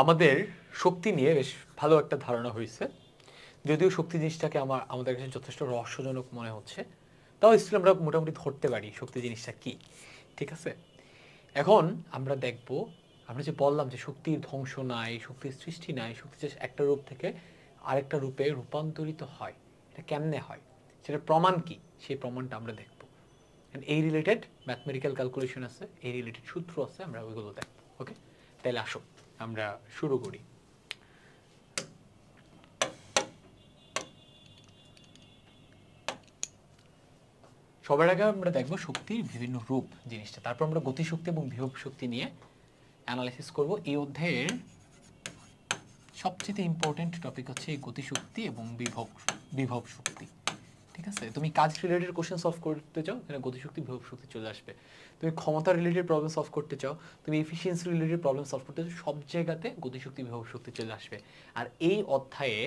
আমাদের শক্তি নিয়ে বেশ ভালো একটা ধারণা হয়েছে, যদিও শক্তি জিনিসটাকে আমাদের কাছে যথেষ্ট রহস্যজনক মনে হচ্ছে, তাও স্টিল আমরা মোটামুটি ধরতে পারি শক্তি জিনিসটা কি। ঠিক আছে, এখন আমরা দেখব, আমরা যে বললাম যে শক্তির ধ্বংস নাই, শক্তির সৃষ্টি নাই, শক্তি যে একটা রূপ থেকে আরেকটা রূপে রূপান্তরিত হয়, এটা কেমনে হয়, সেটার প্রমাণ কি, সেই প্রমাণটা আমরা দেখব। এই রিলেটেড ম্যাথমেটিক্যাল ক্যালকুলেশন আছে, এই রিলেটেড সূত্র আছে, আমরা ওইগুলো দেখব। ওকে, তাহলে আসো আমরা শুরু করি। সবার আগে আমরা দেখব শক্তির বিভিন্ন রূপ জিনিসটা, তারপর আমরা গতিশক্তি এবং বিভব শক্তি নিয়ে অ্যানালাইসিস করব। এই অধ্যায়ের সবচেয়ে ইম্পর্টেন্ট টপিক হচ্ছে এই গতিশক্তি এবং বিভব শক্তি। ঠিক আছে, তুমি কাজ রিলেটেড কোশ্চেন সলভ করতে চাও, তাহলে গতিশক্তি বিভব শক্তি চলে আসবে। তুমি ক্ষমতা রিলেটেড প্রবলেম সলভ করতে চাও, তুমি এফিসিয়েন্সি রিলেটেড প্রবলেম সলভ করতে চাও, সব জায়গাতে গতিশক্তি বিভব শক্তি চলে আসবে। আর এই অধ্যায়ে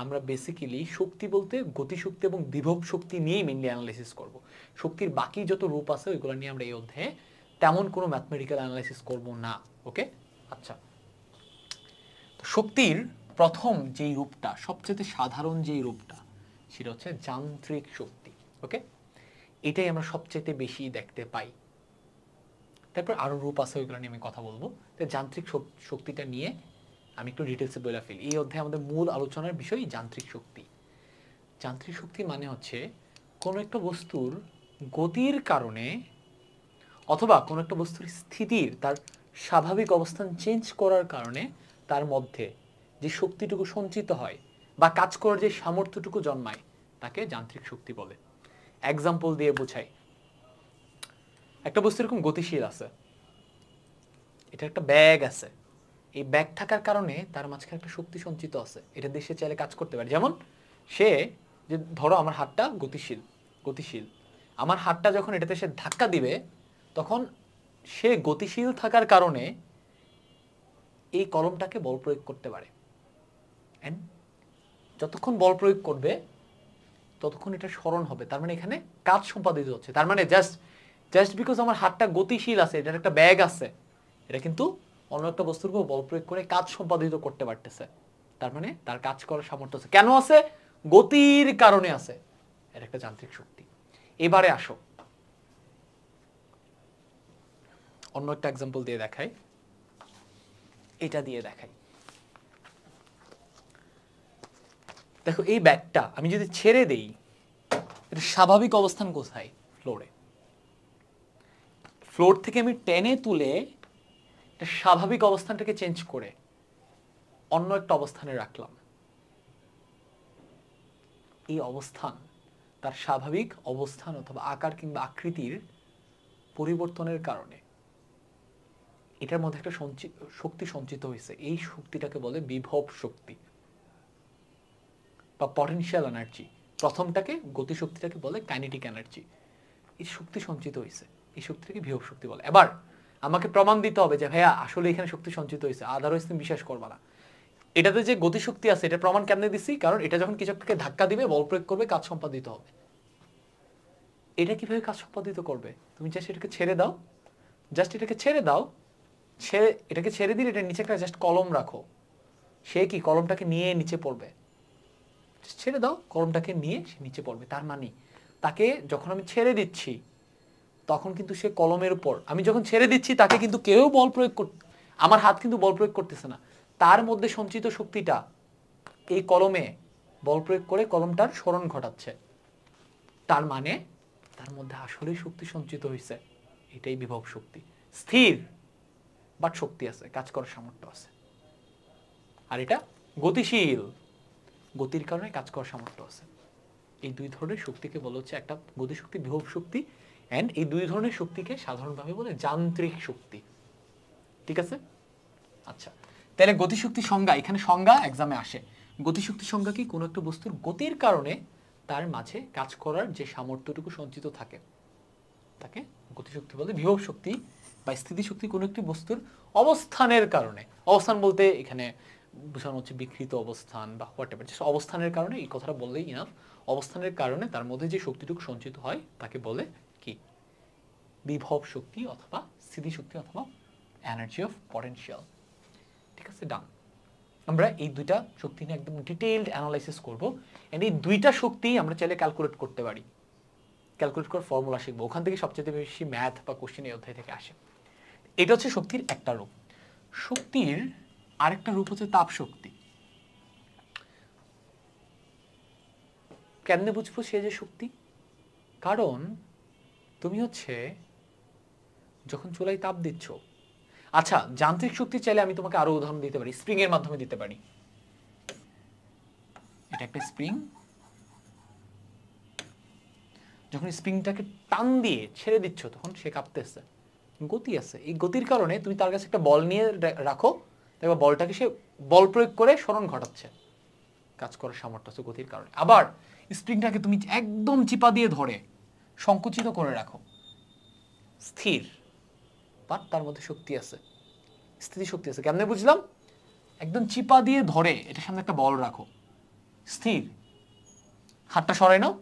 আমরা বেসিক্যালি শক্তি বলতে গতিশক্তি এবং বিভব শক্তি নিয়েই মেইনলি অ্যানালাইসিস করব। শক্তির বাকি যত রূপ আছে ওইগুলো নিয়ে আমরা এই অধ্যায়ে তেমন কোনো ম্যাথমেটিক্যাল অ্যানালাইসিস করব না। ওকে, আচ্ছা, তো শক্তির প্রথম যেই রূপটা, সবচেয়ে সাধারণ যেই রূপটা, সেটা হচ্ছে যান্ত্রিক শক্তি। ওকে, এটাই আমরা সবচেয়ে বেশি দেখতে পাই। তারপর আরো রূপ আছে, ওইগুলো নিয়ে আমি কথা বলবো। তো যান্ত্রিক শক্তিটা নিয়ে আমি একটু ডিটেলসে বলে ফেলি। এই অধ্যায়ে আমাদের মূল আলোচনার বিষয় যান্ত্রিক শক্তি। যান্ত্রিক শক্তি মানে হচ্ছে কোনো একটা বস্তুর গতির কারণে অথবা কোনো একটা বস্তুর স্থিতির, তার স্বাভাবিক অবস্থান চেঞ্জ করার কারণে তার মধ্যে যে শক্তিটুকু সঞ্চিত হয় বা কাজ করার যে সামর্থ্যটুকু জন্মায়, তাকে যান্ত্রিক শক্তি বলে। এক্সাম্পল দিয়ে বোঝাই। একটা বস্তু এরকম গতিশীল আছে, এটা একটা ব্যাগ আছে, এই ব্যাগ থাকার কারণে তার মাঝখানে একটা শক্তি সঞ্চিত আছে, এটা দিয়ে সে চাইলে কাজ করতে পারে। যেমন সে, যে ধরো আমার হাতটা গতিশীল, আমার হাতটা যখন এটাতে সে ধাক্কা দিবে, তখন সে গতিশীল থাকার কারণে এই কলমটাকে বল প্রয়োগ করতে পারে। এন্ড যতক্ষণ বল প্রয়োগ করবে ততক্ষণ এটা স্মরণ হবে, তার মানে এখানে কাজ সম্পাদিত হচ্ছে। তার মানে জাস্ট বিকজ আমার হাতটা গতিশীল আছে, এটার একটা ব্যাগ আছে, এটা কিন্তু অন্য একটা বস্তুর উপর বল প্রয়োগ করে কাজ সম্পাদিত করতে পারতেছে। তার মানে তার কাজ করার সামর্থ্য আছে। কেন আছে? গতির কারণে আছে। এটা একটা যান্ত্রিক শক্তি। এবারে আসো অন্য একটা এক্সাম্পল দিয়ে দেখাই, এটা দিয়ে দেখাই। দেখো, এই ব্যাগটা আমি যদি ছেড়ে দেই, এটা স্বাভাবিক অবস্থান কোথায়? ফ্লোরে। ফ্লোর থেকে আমি টেনে তুলে এটা স্বাভাবিক অবস্থানটাকে চেঞ্জ করে অন্য একটা অবস্থানে রাখলাম। এই অবস্থান, তার স্বাভাবিক অবস্থান অথবা আকার কিংবা আকৃতির পরিবর্তনের কারণে এটার মধ্যে একটা শক্তি সঞ্চিত হয়েছে। এই শক্তিটাকে বলে বিভব শক্তি বা পটেনশিয়াল এনার্জি। প্রথমটাকে, গতিশক্তিটাকে বলে কাইনেটিক এনার্জি। এই শক্তি সঞ্চিত হয়েছে, এই শক্তিটাকে বিভব শক্তি বলে। এবার আমাকে প্রমাণ দিতে হবে যে ভাইয়া আসলে এখানে শক্তি সঞ্চিত হয়েছে, আদারওয়াইজ তুমি বিশ্বাস করবা না। এটাতে যে গতিশক্তি আছে, এটা প্রমাণ কেমনে দিছি? কারণ এটা যখন কিছু একটাকে ধাক্কা দিবে, বল প্রয়োগ করবে, কাজ সম্পাদিত হবে। এটা কিভাবে কাজ সম্পাদিত করবে? তুমি জাস্ট এটাকে ছেড়ে দাও, এটাকে ছেড়ে দিলে এটা নিচে একটা জাস্ট কলম রাখো, সে কি কলমটাকে নিয়ে নিচে পড়বে। ছেড়ে দাও, কলমটাকে নিয়ে সে নিচে পড়বে। তার মানে তাকে যখন আমি ছেড়ে দিচ্ছি, তখন কিন্তু সে কলমের উপর, আমি যখন ছেড়ে দিচ্ছি তাকে কিন্তু কেউ বল প্রয়োগ আমার হাত কিন্তু বল প্রয়োগ করতেছে না। তার মধ্যে সঞ্চিত শক্তিটা এই কলমে বল প্রয়োগ করে কলমটার স্মরণ ঘটাচ্ছে। তার মানে তার মধ্যে আসলেই শক্তি সঞ্চিত হয়েছে। এটাই বিভব শক্তি। স্থির বাট শক্তি আছে, কাজ করার সামর্থ্য আছে। আর এটা গতিশীল, গতির কারণে কাজ করার সামর্থ্য আছে। এই দুই ধরনের শক্তিকে বলা হচ্ছে একটা গতিশক্তি, বিভব শক্তি। এন্ড এই দুই ধরনের শক্তিকে সাধারণভাবে বলে যান্ত্রিক শক্তি। ঠিক আছে, আচ্ছা, তাহলে গতিশক্তির সংজ্ঞা, এখানে সংজ্ঞা এক্সামে আসে। গতিশক্তির সংজ্ঞা কি? কোনো একটা বস্তুর গতির কারণে তার মাঝে কাজ করার যে সামর্থ্যটুকু সঞ্চিত থাকে, তাকে গতিশক্তি বলে। বিভব শক্তি বা স্থিতিশক্তি কোনো একটি বস্তুর অবস্থানের কারণে, অবস্থান বলতে এখানে বোঝানো হচ্ছে বিকৃত অবস্থান বা হোয়াটএভার, জাস্ট অবস্থানের কারণে, এই কথাটা বললেই ইনাফ। অবস্থানের কারণে তার মধ্যে যে শক্তিটুকু সঞ্চিত হয় তাকে বলে কি? বিভব শক্তি অথবা স্থিতিশক্তি অথবা এনার্জি অফ পটেনশিয়াল। ঠিক আছে, ডান। আমরা এই দুইটা শক্তি নিয়ে একদম ডিটেইলড অ্যানালাইসিস করব এন্ড এই দুইটা শক্তি আমরা চাইলে ক্যালকুলেট করতে পারি, ক্যালকুলেট করার ফর্মুলা শিখবো, ওখান থেকে সবচেয়ে বেশি ম্যাথ বা কোশ্চেন এই অধ্যায় থেকে আসে। এটা হচ্ছে শক্তির একটা রূপ। শক্তির আরেকটা রূপ হচ্ছে তাপ শক্তি। কেমনে বুঝবো সে যে শক্তি? কারণ তুমি হচ্ছে যখন চুলায় তাপ দিচ্ছ, আচ্ছা যান্ত্রিক শক্তি চাইলে আমি তোমাকে আরো উদাহরণ দিতে পারি, স্প্রিং এর মাধ্যমে দিতে পারি। এটা একটা স্প্রিং, যখন স্প্রিংটাকে টান দিয়ে ছেড়ে দিচ্ছ তখন সে কাঁপতেছে, গতি আছে। এই গতির কারণে তুমি তার কাছে একটা বল নিয়ে রাখো, দেখবা বলটাকে সে বল প্রয়োগ করে সরণ ঘটাচ্ছে, কাজ করার সামর্থ্য আছে গতির কারণে। আবার স্প্রিংটাকে তুমি একদম চিপা দিয়ে ধরে সংকুচিত করে রাখো, স্থির, বাট তার মধ্যে শক্তি আছে, স্থিতি শক্তি আছে। কেমনে বুঝলাম? একদম চিপা দিয়ে ধরে এটার সামনে একটা বল রাখো, স্থির, হাতটা সরাই নাও,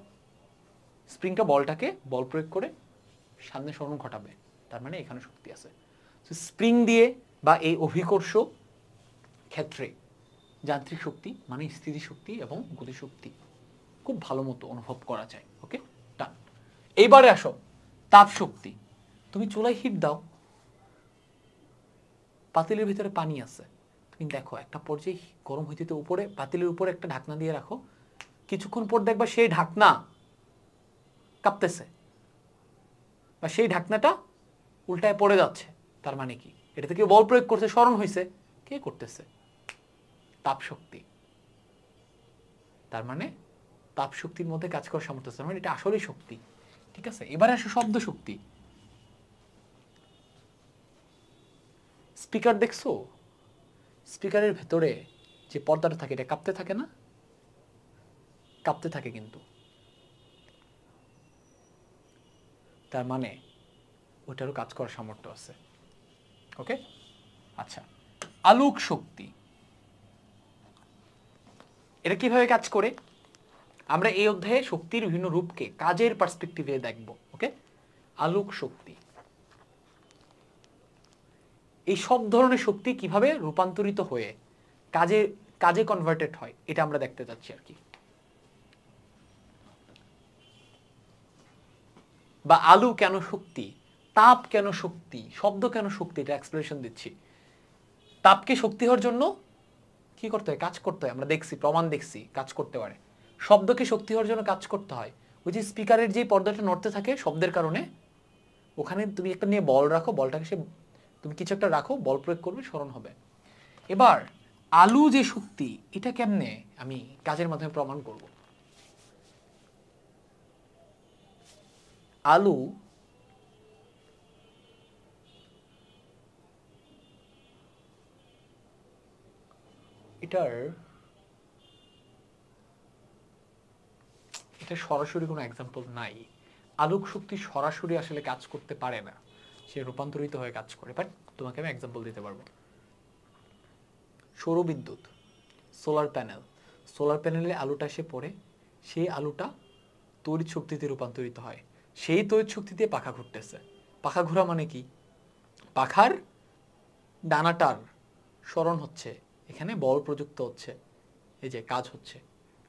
স্প্রিংটা বলটাকে বল প্রয়োগ করে সামনে সরণ ঘটাবে, তার মানে এখানে শক্তি আছে। স্প্রিং দিয়ে বা এই অভিকর্ষ ক্ষেত্রে যান্ত্রিক শক্তি মানে স্থিতি শক্তি এবং গতিশক্তি খুব ভালো মতো অনুভব করা যায়। ওকে, ডান। এইবারে আসো তাপ শক্তি। তুমি চুলায় হিট দাও, পাতিলের ভিতরে পানি আছে, তুমি দেখো একটা পর্যায়ে গরম হইতে উপরে পাতিলের উপরে একটা ঢাকনা দিয়ে রাখো, কিছুক্ষণ পর দেখবা সেই ঢাকনা কাঁপতেছে বা সেই ঢাকনাটা উল্টায় পড়ে যাচ্ছে। তার মানে কি? এটা থেকে বল প্রয়োগ করছে, সরণ হয়েছে, কে করতেছে? তাপ শক্তি। তার মানে তাপ শক্তির মধ্যে কাজ করার সামর্থ্য আছে, মানে এটা আসলেই শক্তি। ঠিক আছে, এবারে আসো শব্দ শক্তি। স্পিকার দেখছো? স্পিকারের ভেতরে যে পর্দাটা থাকে এটা কাঁপতে থাকে না? কাঁপতে থাকে কিন্তু, তার মানে ওটারও কাজ করার সামর্থ্য আছে। ওকে, আচ্ছা আলোক শক্তি, এটা কিভাবে কাজ করে আমরা এই অধ্যায়ে শক্তির বিভিন্ন রূপকে কাজের পার্সপেক্টিভে দেখব। ওকে, আলোক শক্তি, এই সব ধরনের শক্তি কিভাবে রূপান্তরিত হয়ে কাজে কাজে কনভার্টেড হয় এটা আমরা দেখতে যাচ্ছি আর কি। বা আলো কেন শক্তি, তাপ কেন শক্তি, শব্দ কেন শক্তি, এটা এক্সপ্লেনেশন দিচ্ছি। তাপকে শক্তি হওয়ার জন্য কি করতে হয়? কাজ করতে হয়। আমরা দেখছি, প্রমাণ দেখছি কাজ করতে পারে। শব্দকে শক্তি হওয়ার জন্য কাজ করতে হয়। ওই যে স্পিকারের যে পর্দাটা নড়তে থাকে শব্দের কারণে, ওখানে তুমি একটা নিয়ে বল রাখো, বলটাকে সে তুমি কিছু একটা রাখো, বল প্রয়োগ করবে, স্মরণ হবে। এবার আলু যে শক্তি, এটা কেমনে আমি কাজের মাধ্যমে প্রমাণ করব? আলু এটা সরাসরি কোনো এক্সাম্পল নাই। আলোক শক্তি সরাসরি আসলে কাজ করতে পারে না, সে রূপান্তরিত হয়ে কাজ করে। বাট তোমাকে আমি এক্সাম্পল দিতে পারবো। সৌরবিদ্যুৎ, সোলার প্যানেল, সোলার প্যানেলে আলোটা এসে পড়ে, সেই আলোটা তড়িৎ শক্তিতে রূপান্তরিত হয়, সেই তড়িৎ শক্তি দিয়ে পাখা ঘুরতেছে। পাখা ঘোরা মানে কি? পাখার ডানাটার সরণ হচ্ছে, এখানে বল প্রযুক্ত হচ্ছে, এই যে কাজ হচ্ছে।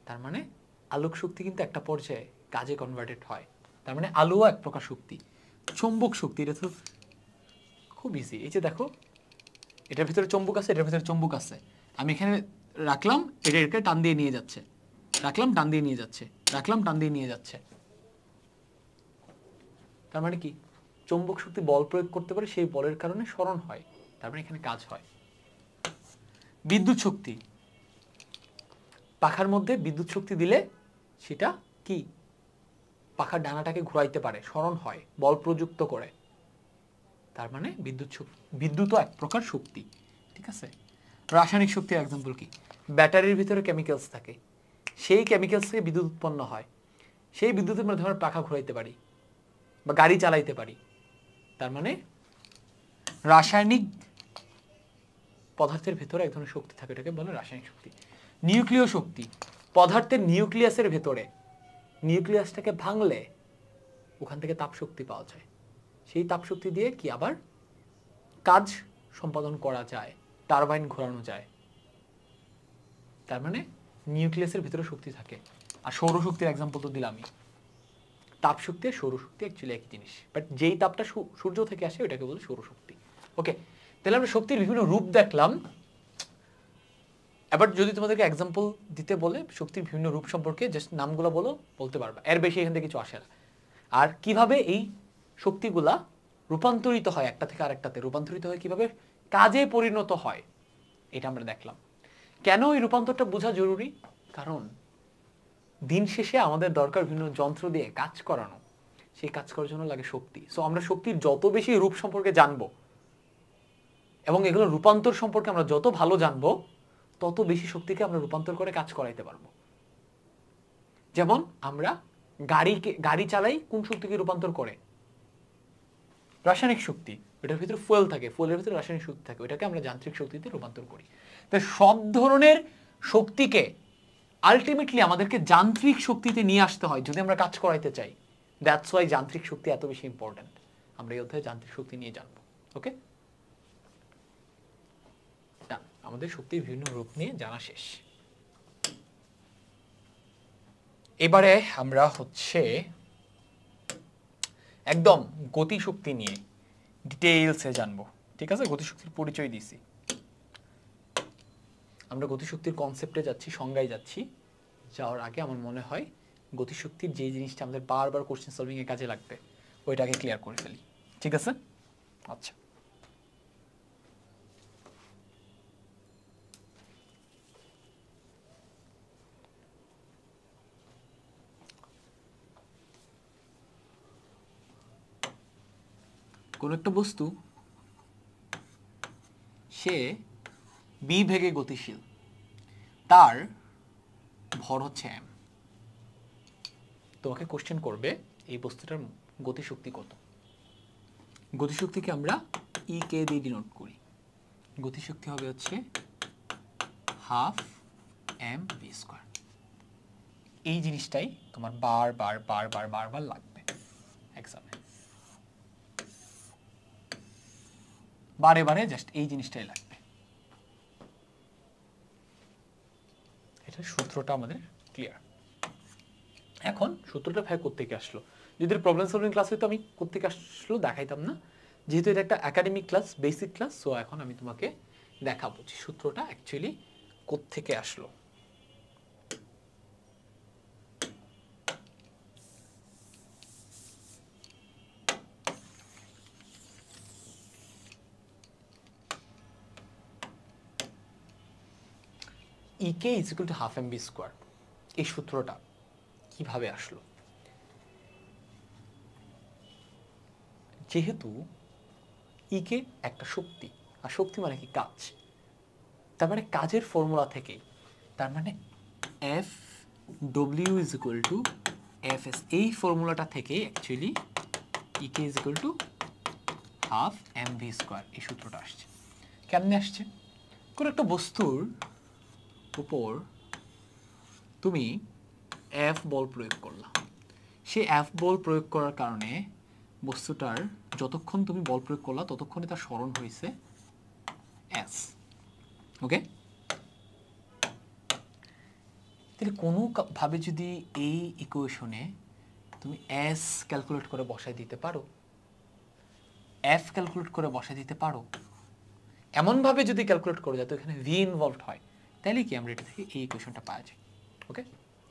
তার মানে আলোক শক্তি কিন্তু একটা পর্যায়ে কাজে কনভার্টেড হয়। তার মানে আলোও এক প্রকার শক্তি। চৌম্বক শক্তি, এটা তো খুব ইজি। এই যে দেখো, এটার ভিতরে চৌম্বক আছে, এটার ভিতরে চৌম্বক আছে, আমি এখানে রাখলাম, এটাকে টান দিয়ে নিয়ে যাচ্ছে, রাখলাম টান দিয়ে নিয়ে যাচ্ছে, রাখলাম টান দিয়ে নিয়ে যাচ্ছে। তার মানে কি? চৌম্বক শক্তি বল প্রয়োগ করতে পারে, সেই বলের কারণে সরণ হয়, তার মানে এখানে কাজ হয়। বিদ্যুৎ শক্তি, পাখার মধ্যে বিদ্যুৎ শক্তি দিলে সেটা কি পাখার ডানাটাকে ঘুরাইতে পারে, সরণ হয় বল প্রযুক্ত করে। তার মানে বিদ্যুৎও এক প্রকার শক্তি। ঠিক আছে, রাসায়নিক শক্তির এক্সাম্পল কি? ব্যাটারির ভিতরে কেমিক্যালস থাকে, সেই কেমিক্যালস থেকে বিদ্যুৎ উৎপন্ন হয়, সেই বিদ্যুতের মাধ্যমে আমরা পাখা ঘুরাইতে পারি বা গাড়ি চালাইতে পারি। তার মানে রাসায়নিক পদার্থের ভেতরে এক ধরনের শক্তি থাকে, এটাকে বলে রাসায়নিক শক্তি। নিউক্লিয় শক্তি, পদার্থের নিউক্লিয়াসের ভেতরে, নিউক্লিয়াসটাকে ভাঙলে ওখান থেকে তাপ শক্তি পাওয়া যায়, সেই তাপ শক্তি দিয়ে কি আবার কাজ সম্পাদন করা যায়, টারবাইন ঘোরানো যায়। তার মানে নিউক্লিয়াসের ভিতরে শক্তি থাকে। আর সৌরশক্তির এক্সাম্পল তো দিলামই। তাপ শক্তি আর সৌরশক্তি অ্যাকচুয়ালি একই জিনিস, বাট যেই তাপটা সূর্য থেকে আসে ওটাকে বলে সৌরশক্তি। ওকে, তাহলে আমরা শক্তির বিভিন্ন রূপ দেখলাম। এবার যদি তোমাদেরকে এক্সাম্পল দিতে বলে শক্তির বিভিন্ন রূপ সম্পর্কে, জাস্ট নামগুলো বলতে পারবা, এর বেশি এখান থেকে কিছু আসে না। আর কিভাবে এই শক্তিগুলা রূপান্তরিত হয় একটা থেকে আরেকটাতে, রূপান্তরিত হয় কিভাবে কাজে পরিণত হয়, এটা আমরা দেখলাম। কেন এই রূপান্তরটা বোঝা জরুরি? কারণ দিন শেষে আমাদের দরকার বিভিন্ন যন্ত্র দিয়ে কাজ করানো, সেই কাজ করার জন্য লাগে শক্তি। সো আমরা শক্তির যত বেশি রূপ সম্পর্কে জানবো এবং এগুলো রূপান্তর সম্পর্কে আমরা যত ভালো জানবো, তত বেশি শক্তিকে আমরা রূপান্তর করে কাজ করাইতে পারবো। যেমন আমরা গাড়ি চালাই, কোন শক্তিকে রূপান্তর করে? রাসায়নিক শক্তি। এটার ভিতরে ফুয়েল থাকে, ফুয়েলের ভিতরে রাসায়নিক শক্তি থাকে, ওটাকে আমরা যান্ত্রিক শক্তিতে রূপান্তর করি। তাই সব ধরনের শক্তিকে আলটিমেটলি আমাদেরকে যান্ত্রিক শক্তিতে নিয়ে আসতে হয় যদি আমরা কাজ করাইতে চাই। দ্যাটস ওয়াই যান্ত্রিক শক্তি এত বেশি ইম্পর্টেন্ট। আমরা এই অধ্যায়ে যান্ত্রিক শক্তি নিয়ে জানবো। ওকে, আমাদের শক্তির বিভিন্ন রূপ নিয়ে জানা শেষ। এবারে আমরা একদম গতিশক্তি নিয়ে ডিটেইলসে জানবো। ঠিক আছে, গতিশক্তির পরিচয় দিছি, আমরা গতিশক্তির কনসেপ্টে যাচ্ছি, সংজ্ঞায় যাচ্ছি। যাওয়ার আগে আমার মনে হয় গতিশক্তির যে জিনিসটা আমাদের বারবার কোশ্চেন সলভিং এ কাজে লাগবে ওইটাকে ক্লিয়ার করে ফেলি। ঠিক আছে? আচ্ছা, কোন একটা বস্তু সে বি ভেগে গতিশীল, তার ভর হচ্ছে m। তোমাকে কোশ্চেন করবে এই বস্তুটার গতিশক্তি কত। গতিশক্তিকে আমরা ই কে দিয়ে ডিনোট করি। গতিশক্তি হবে হাফ এম ভি স্কয়ার। এই জিনিসটাই তোমার বারবার লাগবে এক্সামে, বারে জাস্ট এই জিনিসটাই লাগবে। এটা সূত্রটা আমাদের ক্লিয়ার। এখন সূত্রটা ভাই কোত্থেকে আসলো? যদি প্রবলেম সলভিং ক্লাস হইতো আমি কোত্থেকে আসলো দেখাইতাম না, যেহেতু এটা একটা academic class, basic class. So এখন আমি তোমাকে দেখাবো যে সূত্রটা অ্যাকচুয়ালি কোত্থেকে আসলো। EK is equal to half M B square, এই সূত্রটা কিভাবে আসলো? যেহেতু ইকে একটা শক্তি, আর শক্তি মানে কি? কাজ। তার মানে কাজের ফর্মুলা থেকে, তার মানে F W is equal to F S, এই ফর্মুলাটা থেকে actually EK is equal to half M V square, এই সূত্রটা আসছে। কেমনে আসছে? কোন একটা বস্তুর উপর তুমি এফ বল প্রয়োগ করলা, সে এফ বল প্রয়োগ করার কারণে বস্তুটার যতক্ষণ তুমি বল প্রয়োগ করলা ততক্ষণে তার স্মরণ হয়েছে এস। ওকে, তাহলে কোনোভাবে যদি এই ইকুয়েশনে তুমি এস ক্যালকুলেট করে বসাই দিতে পারো, এফ ক্যালকুলেট করে বসাই দিতে পারো, এমনভাবে যদি ক্যালকুলেট করো যাতে এখানে ভি ইনভলভড হয়, তাহলে কি আমরা এটা থেকে এই ইকুয়েশনটা পাওয়া যায়। ওকে,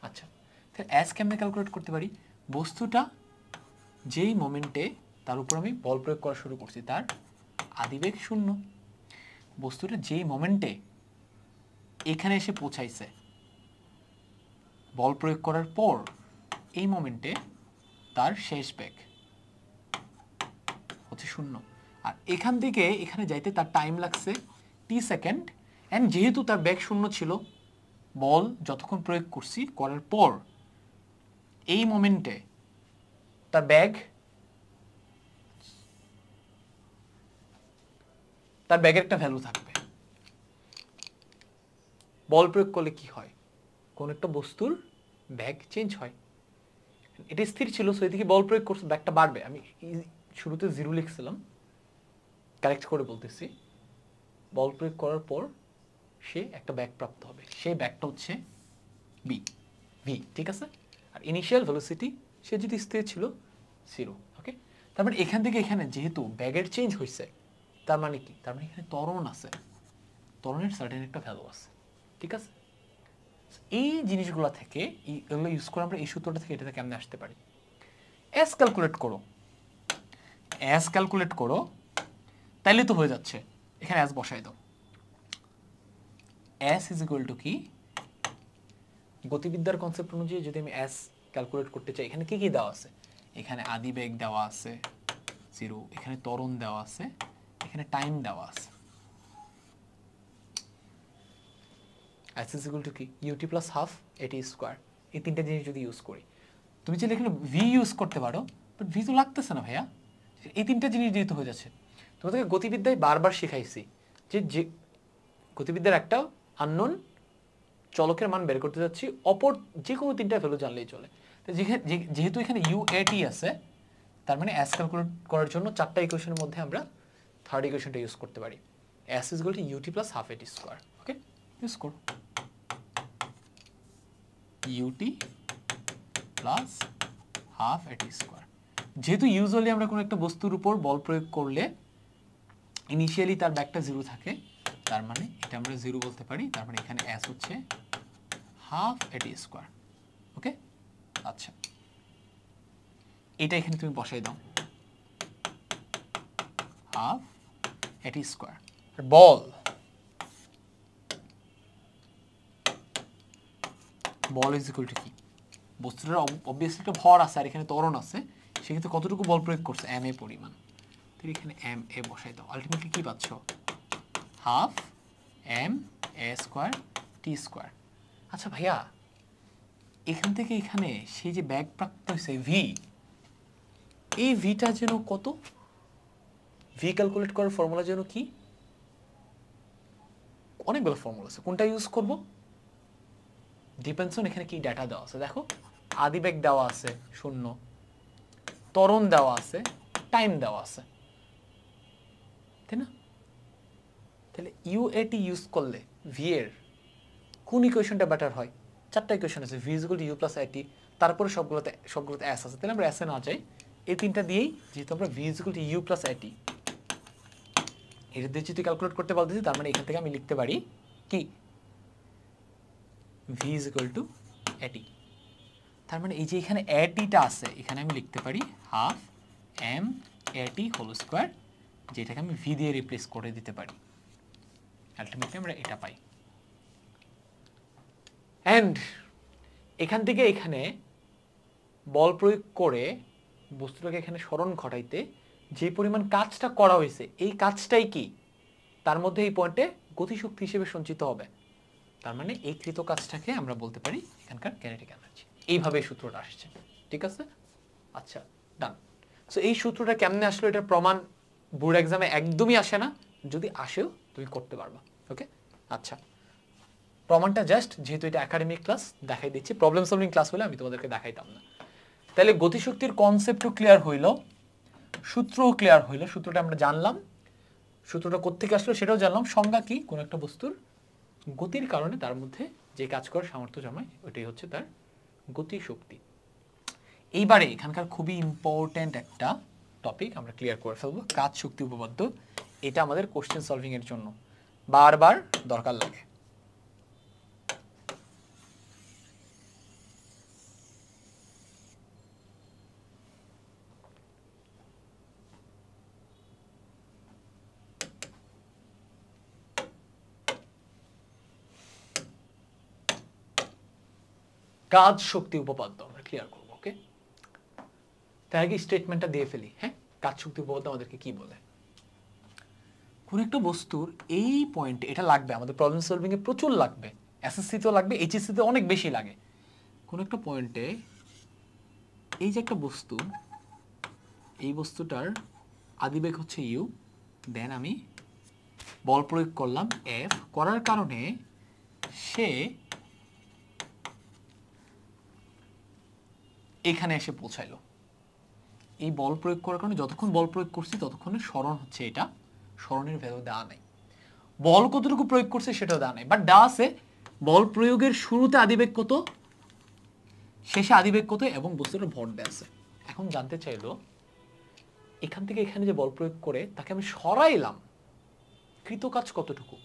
আচ্ছা, তাহলে এস কেমনে ক্যালকুলেট করতে পারি? বস্তুটা যেই মোমেন্টে তার উপর আমি বল প্রয়োগ করা শুরু করছি তার আদিবেগ 0, বস্তুটা যেই মোমেন্টে এখানে এসে পৌঁছাইছে বল প্রয়োগ করার পর এই মোমেন্টে তার শেষ বেগ হচ্ছে 0, আর এখান থেকে এখানে যাইতে তার টাইম লাগছে টি সেকেন্ড। এন্ড যেহেতু তার বেগ 0 ছিল, বল যতক্ষণ প্রয়োগ করছি করার পর এই মোমেন্টে তার ব্যাগের একটা ভ্যালু থাকবে। বল প্রয়োগ করলে কি হয়? কোন একটা বস্তুর ব্যাগ চেঞ্জ হয়। এটা স্থির ছিল, সো এদিকে বল প্রয়োগ করছে, ব্যাগটা বাড়বে। আমি শুরুতে 0 লিখছিলাম, কারেক্ট করে বলতেছি। বল প্রয়োগ করার পর সে একটা ব্যাগ প্রাপ্ত হবে, সেই ব্যাগটা হচ্ছে বি ভি, ঠিক আছে। আর ইনিশিয়াল ভেলোসিটি সে যদি স্থির ছিল 0, ওকে। তার মানে এখান থেকে এখানে যেহেতু ব্যাগের চেঞ্জ হয়েছে, তার মানে কি, তার মানে এখানে ত্বরণ আছে, ত্বরণের সার্টেন একটা ভ্যালু আছে, ঠিক আছে। এই জিনিসগুলো থেকে এগুলো ইউজ করে আমরা এই সূত্রটা থেকে এটাতে কেমনে আসতে পারি। এস ক্যালকুলেট করো, এস ক্যালকুলেট করো, তাইলে তো হয়ে যাচ্ছে। এখানে এস বসাই দাও। এস ইজ ইকুয়াল টু কি, গতিবিদ্যার কনসেপ্ট অনুযায়ী যদি আমি এস ক্যালকুলেট করতে চাই, এখানে কি কি দেওয়া আছে, এখানে আদিবেগ দেওয়া আছে 0, এখানে ত্বরণ দেওয়া আছে, এখানে টাইম দেওয়া আছে। এস ইজ ইকুয়াল টু কি, UT plus half a t square. এই তিনটা জিনিস যদি ইউজ করি, তুমি চাইলে এখানে ভি ইউজ করতে পারো, বাট ভি তো লাগতেছে না ভাইয়া, এই তিনটা জিনিস যেহেতু হয়ে যাচ্ছে। তোমাদেরকে গতিবিদ্যায় বারবার শিখাইছি যে গতিবিদ্যার একটা আননোন চলকের মান বের করতে যাচ্ছি, অপর যে কোনো তিনটা ভ্যালু জানলেই চলে। তো যেহেতু এখানে ইউ এ টি আছে, তার মানে এস ক্যালকুলেট করার জন্য চারটা ইকুয়েশনের মধ্যে আমরা থার্ড ইকুয়েশনটা ইউজ করতে পারি। S is equal to u t plus half a t square, okay, use করো u t plus half a t square. যেহেতু ইউজুয়ালি আমরা কোনো একটা বস্তুর উপর বল প্রয়োগ করলে ইনিশিয়ালি তার ব্যাগটা 0 থাকে, তার মানে এটা আমরা 0 বলতে পারি, তার মানে এখানে এস হচ্ছে হাফ এটি স্কোয়ার, ওকে। আচ্ছা, এটা এখানে তুমি বসাই দাও, half a t square. Ball, ball is equal to কি, বস্তুটার অবভিয়াসলি একটা ভর আছে আর এখানে ত্বরণ আছে, সেক্ষেত্রে কতটুকু বল প্রয়োগ করছে, এম এ পরিমাণ। তো এখানে এম এ বসাই দাও, আলটিমেটলি কি পাচ্ছ, half M A square T square. আচ্ছা ভাইয়া, এখান থেকে এখানে সেই যে ব্যাগ প্রাপ্ত হয়েছে ভি, এই ভিটা যেন কত, ভি ক্যালকুলেট করার ফর্মুলা যেন কি, অনেকগুলো ফর্মুলা আছে, কোনটা ইউজ করব ডিপেন্ডস অন এখানে কি ডাটা দেওয়া আছে। দেখো আদিবেগ দেওয়া আছে 0, ত্বরণ দেওয়া আছে, টাইম দেওয়া আছে, তাই না। তাহলে ইউএটি ইউজ করলে ভি এর কোন ইকুয়েশনটা বেটার হয়, চারটা ইকুয়েশন আছে, V is equal to U plus a t, তারপরে সবগুলোতে এস আছে, তাহলে আমরা এসে না যাই, এই তিনটা দিয়েই যেহেতু আমরা V is equal to U plus a t এটা দিয়ে যদি ক্যালকুলেট করতে বলতেছি, তার মানে এখান থেকে আমি লিখতে পারি কি, ভি ইজ ইকুয়াল টু এটি। তার মানে এই যে এখানে এটিটা আছে, এখানে আমি লিখতে পারি হাফ এম এটি হোল স্কোয়ার, যেটাকে আমি ভি দিয়ে রিপ্লেস করে দিতে পারি, আলটিমেটলি আমরা এটা পাই। অ্যান্ড এখান থেকে এখানে বল প্রয়োগ করে বস্তুটাকে এখানে স্মরণ ঘটাইতে যে পরিমাণ কাজটা করা হয়েছে, এই কাজটাই কি তার মধ্যে এই পয়েন্টে গতিশক্তি হিসেবে সঞ্চিত হবে। তার মানে এই কৃত কাজটাকে আমরা বলতে পারি এখানকার কাইনেটিক এনার্জি। এইভাবে সূত্রটা আসছে, ঠিক আছে। আচ্ছা, ডান। সো এই সূত্রটা কেমনে আসলো, এটার প্রমাণ বোর্ড এক্সামে একদমই আসে না, যদি আসেও তুমি করতে পারবা, ওকে। আচ্ছা, প্রমাণটা জাস্ট যেহেতু এটা একাডেমিক ক্লাস দেখাই দিচ্ছি, প্রবলেম সলভিং ক্লাস হলে আমি তোমাদেরকে দেখাইতাম না। তাহলে গতিশক্তির কনসেপ্টও ক্লিয়ার হইল, সূত্রও ক্লিয়ার হইল, সূত্রটা আমরা জানলাম, সূত্রটা কোত্থেকে আসলো সেটাও জানলাম, সংজ্ঞা কি, কোন একটা বস্তুর গতির কারণে তার মধ্যে যে কাজ করার সামর্থ্য জন্মায় ওটাই হচ্ছে তার গতিশক্তি। এইবারে এখানকার খুবই ইম্পর্টেন্ট একটা টপিক আমরা ক্লিয়ার করে ফেলবো, কাজ শক্তি উপপাদ্য। এটা আমাদের কোশ্চেন সলভিং এর জন্য বারবার দরকার লাগে। কাজ শক্তি উপপাদ্য আমরা ক্লিয়ার করবো, ওকে। তার আগে স্টেটমেন্টটা দিয়ে ফেলি, হ্যাঁ। কাজ শক্তি উপপাদ্য আমাদেরকে কি বলে, কোন একটা বস্তুর এই পয়েন্টে, এটা লাগবে আমাদের প্রবলেম সলভিং এ প্রচুর লাগবে, এসএসসি তেও লাগবে, এইচএসসি তে অনেক বেশি লাগে। কোন একটা পয়েন্টে এই যে একটা বস্তু, এই বস্তুটার আদিবেগ হচ্ছে ইউ, দেন আমি বল প্রয়োগ করলাম এফ, করার কারণে সে এখানে এসে পৌঁছাইলো। এই বল প্রয়োগ করার কারণে যতক্ষণ বল প্রয়োগ করছি ততক্ষণে স্মরণ হচ্ছে, এটা স্মরণের ভ্যালু দেওয়া নাই। বল কতটুকু প্রয়োগ করছে সেটাও দেওয়া নাই, বাট দেওয়া আছে বল প্রয়োগের শুরুতে আদিবেগ কত, শেষে আদিবেগ কত, এবং বস্তুটার ভর দেওয়া আছে। এখন জানতে চাইলো এখান থেকে এখানে যে বল প্রয়োগ করে তাকে আমি সরাইলাম, কৃতকাজ কতটুকু?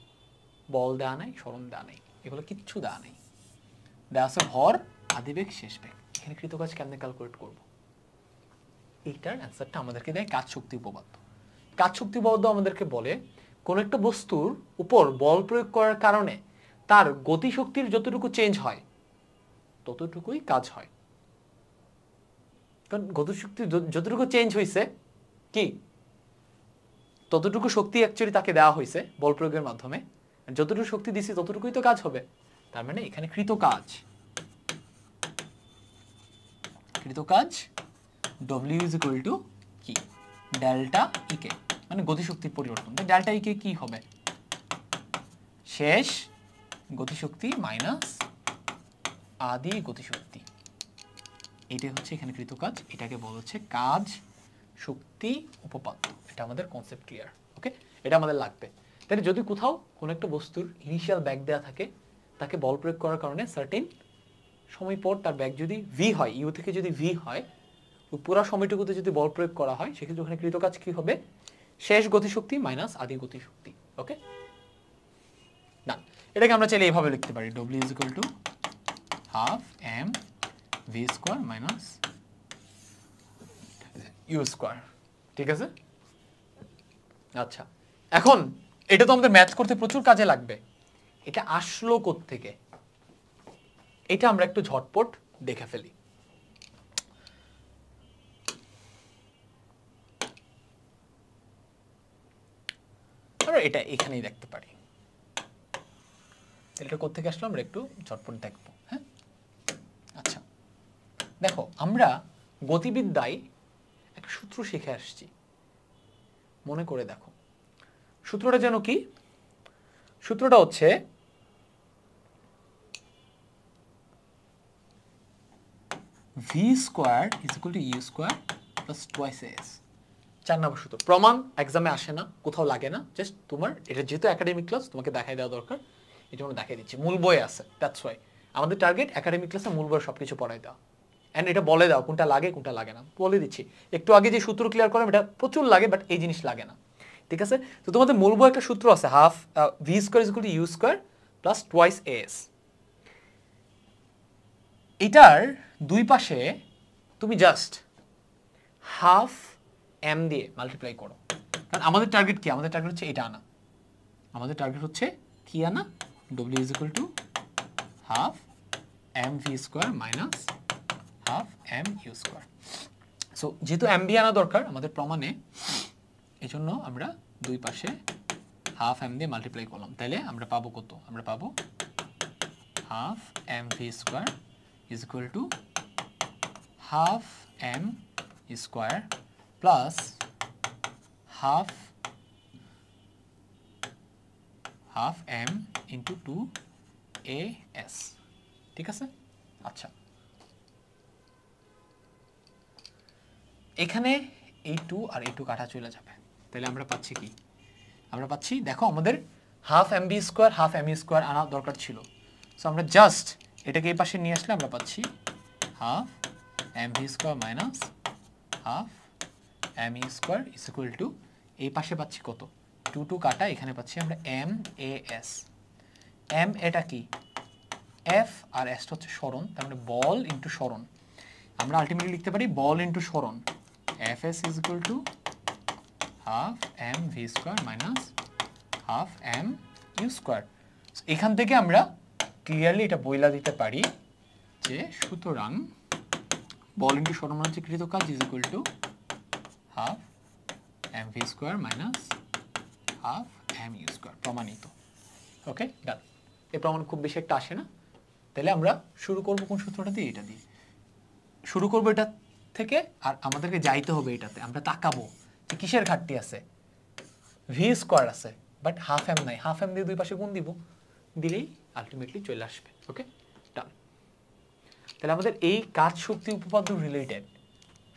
বল দেওয়া নাই, সরণ দেওয়া নাই, এগুলো কিচ্ছু দেওয়া নাই, দেওয়া আছে ভর, আদিবেগ, শেষ বেগ। এখানে কৃতকাজ কেমনে ক্যালকুলেট করব? এইটার অ্যান্সারটা আমাদেরকে দেয় কাজ শক্তি উপপাদ্য। কাজ শক্তি উপপাদ্য আমাদেরকে বলে কোন একটা বস্তুর উপর বল প্রয়োগ করার কারণে তার গতিশক্তির যতটুকু চেঞ্জ হয় ততটুকুই কাজ হয়। কারণ গতিশক্তি যতটুকু চেঞ্জ হয়েছে কি ততটুকু শক্তি অ্যাকচুয়ালি তাকে দেওয়া হয়েছে বল প্রয়োগের মাধ্যমে, যতটুকু শক্তি দিছি ততটুকুই তো কাজ হবে। তার মানে এখানে কৃতকাজ W is equal to কি ডেল্টা ইকে, মানে গতিশক্তির পরিবর্তন। ডেল্টা ইকে কি হবে? শেষ গতিশক্তি মাইনাস আদি গতিশক্তি। এটাই হচ্ছে এখানে কৃতকাজ, এটাকে বলা হচ্ছে কাজ শক্তি উপপাদ্য। এটা আমাদের কনসেপ্ট ক্লিয়ার, ওকে? এটা আমাদের লাগবে। তাহলে যদি কোথাও কোনো একটা বস্তুর ইনিশিয়াল ব্যাগ দেওয়া থাকে, তাকে বল প্রয়োগ করার কারণে সার্টেন সময় পর তার ব্যাগ যদি ভি হয়, ইউ থেকে যদি ভি হয়, পুরো সময়টুকুতে যদি বল প্রয়োগ করা হয়, সেক্ষেত্রে ওখানে কৃতকাজ কি হবে? শেষ গতিশক্তি মাইনাস আদি গতিশক্তি, ওকে? না, এটাকে আমরা চাইলে এইভাবে লিখতে পারি, W is equal to half m v square minus U square. ঠিক আছে? আচ্ছা, এখন এটা তো আমাদের ম্যাথ করতে প্রচুর কাজে লাগবে। এটা আসলো কোত্থেকে? এটা আমরা একটু ঝটপট দেখে ফেলি। আমরা এটা এখানেই দেখতে পারি। এটা কোত্থেকে আসলো আমরা একটু ঝটপট দেখবো। হ্যাঁ, আচ্ছা, দেখো আমরা গতিবিদ্যায় একটা সূত্র শিখে আসছি, মনে করে দেখো। সূত্রটা যেন কি? সূত্রটা হচ্ছে v square is equal to U square plus twice S. 4 নম্বর সূত্র। প্রমাণ এক্সামে আসে না, কোথাও লাগে না, জাস্ট তোমার এটা যেহেতু একাডেমিক ক্লাস তোমাকে দেখাই দেওয়া দরকার, এই জন্য দেখাই দিচ্ছি। মূল বই আছে, দ্যাটস ওয়াই আমাদের টার্গেট একাডেমিক ক্লাসে মূল বই সবকিছু পড়াই দেওয়া, অ্যান্ড এটা বলে দাও কোনটা লাগে কোনটা লাগে না, বলে দিচ্ছি। একটু আগে যে সূত্র ক্লিয়ার করলাম এটা প্রচুর লাগে, বাট এই জিনিস লাগে না, ঠিক আছে? তো তোমাদের মূল বই একটা সূত্র আছে, half V square is equal to U square plus twice S. এটার দুই পাশে তুমি জাস্ট হাফ এম দিয়ে মাল্টিপ্লাই করো, কারণ আমাদের টার্গেট কি? আমাদের টার্গেট হচ্ছে এটা আনা। আমাদের টার্গেট হচ্ছে কি আনা? W is equal to half m v square minus half m u square. So যেহেতু m v আনা দরকার আমাদের প্রমাণে, এই জন্য আমরা দুই পাশে হাফ m দিয়ে মাল্টিপ্লাই করলাম। তাহলে আমরা পাবো কত? আমরা পাবো half m v square is equal to half m square plus half m into 2as। ঠিক আছে? আচ্ছা, এখানে এই 2 আর এই 2 কাটা চলে যাবে, তাহলে আমরা পাচ্ছি কি? আমরা পাচ্ছি, দেখো আমাদের half M B square half M E square আনা দরকার ছিল, সো আমরা জাস্ট এটাকে এই পাশে নিয়ে আসলে আমরা পাচ্ছি half M V square minus half M E square is equal to, এই পাশে পাচ্ছি কত? 2 কাটা, এখানে পাচ্ছি আমরা এম এ এস। এম এটা কি? এফ, আর এসটা হচ্ছে সরণ, তার মানে বল ইন্টু সরণ। আমরা আলটিমেটলি লিখতে পারি বল ইন্টু সরণ, F S is equal to half M V square minus half M U square. এখান থেকে আমরা ক্লিয়ারলি এটা বইলা দিতে পারি যে সুতরাং বল ইন্টু সরণ হচ্ছে কৃতকাজ is equal to half M V square minus half M U square. প্রমাণিত। ওকে, ডান। এই প্রমাণ খুব বেশি একটা আসে না। তাহলে আমরা শুরু করবো কোন সূত্রটা দিয়ে? এটা দিয়ে শুরু করবো, এটা থেকে। আর আমাদেরকে যাইতে হবে এটাতে, আমরা তাকাবো যে কিসের ঘাটতি আছে। ভি স্কোয়ার আছে বাট হাফ এম নাই, হাফ এম দিয়ে দুই পাশে গুণ দিব, দিলেই আলটিমেটলি চলে আসবে। ওকে, ডান। তাহলে আমাদের এই কাজ শক্তি উপপাদ্য রিলেটেড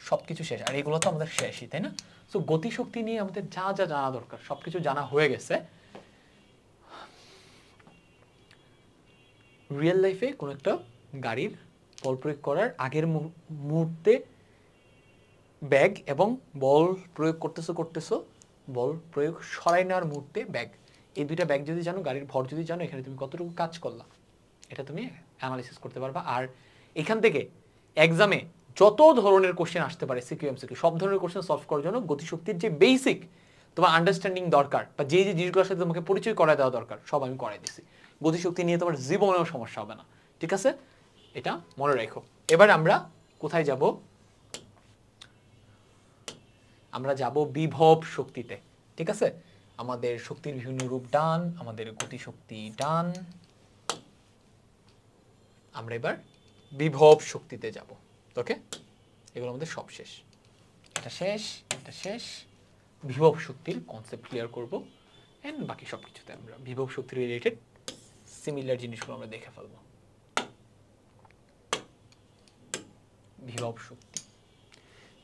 সবকিছু শেষ, আর এগুলো তো আমাদের শেষই, তাই না? সো গতিশক্তি নিয়ে আমাদের যা যা জানা দরকার সবকিছু জানা হয়ে গেছে। রিয়েল লাইফে কোনো একটা গাড়ির বল প্রয়োগ করার আগের মুহূর্তে ব্যাগ এবং বল প্রয়োগ করতেছো বল প্রয়োগ সরাই নেওয়ার মুহূর্তে ব্যাগ, এই দুইটা ব্যাগ যদি জানো, গাড়ির ভর যদি জানো, এখানে তুমি কতটুকু কাজ করলা এটা তুমি অ্যানালাইসিস করতে পারবা। আর এখান থেকে এক্সামে যত ধরনের কোশ্চেন আসতে পারে, সিকিউ এমসিকিউ, সব ধরনের কোশ্চেন সলভ করার জন্য গতিশক্তির যে বেসিক তোমার আন্ডারস্ট্যান্ডিং দরকার বা যে যে জিনিসগুলোর সাথে তোমাকে পরিচয় করায় দেওয়া দরকার সব আমি করাই দিছি। গতিশক্তি নিয়ে তোমার জীবনেও সমস্যা হবে না, ঠিক আছে? এটা মনে রাখো। এবার আমরা কোথায় যাব? আমরা যাব বিভব শক্তিতে, ঠিক আছে? আমাদের শক্তির বিভিন্ন রূপ ডান, আমাদের গতিশক্তি ডান, আমরা এবার বিভব শক্তিতে যাব। ওকে, এগুলো আমাদের সব শেষ, এটা শেষ, এটা শেষ। বিভব শক্তির কনসেপ্ট ক্লিয়ার করব, এন্ড বাকি সব কিছুতে আমরা বিভব শক্তি রিলেটেড সিমিলার জিনিসগুলো আমরা দেখে ফেলবো। বিভব শক্তি,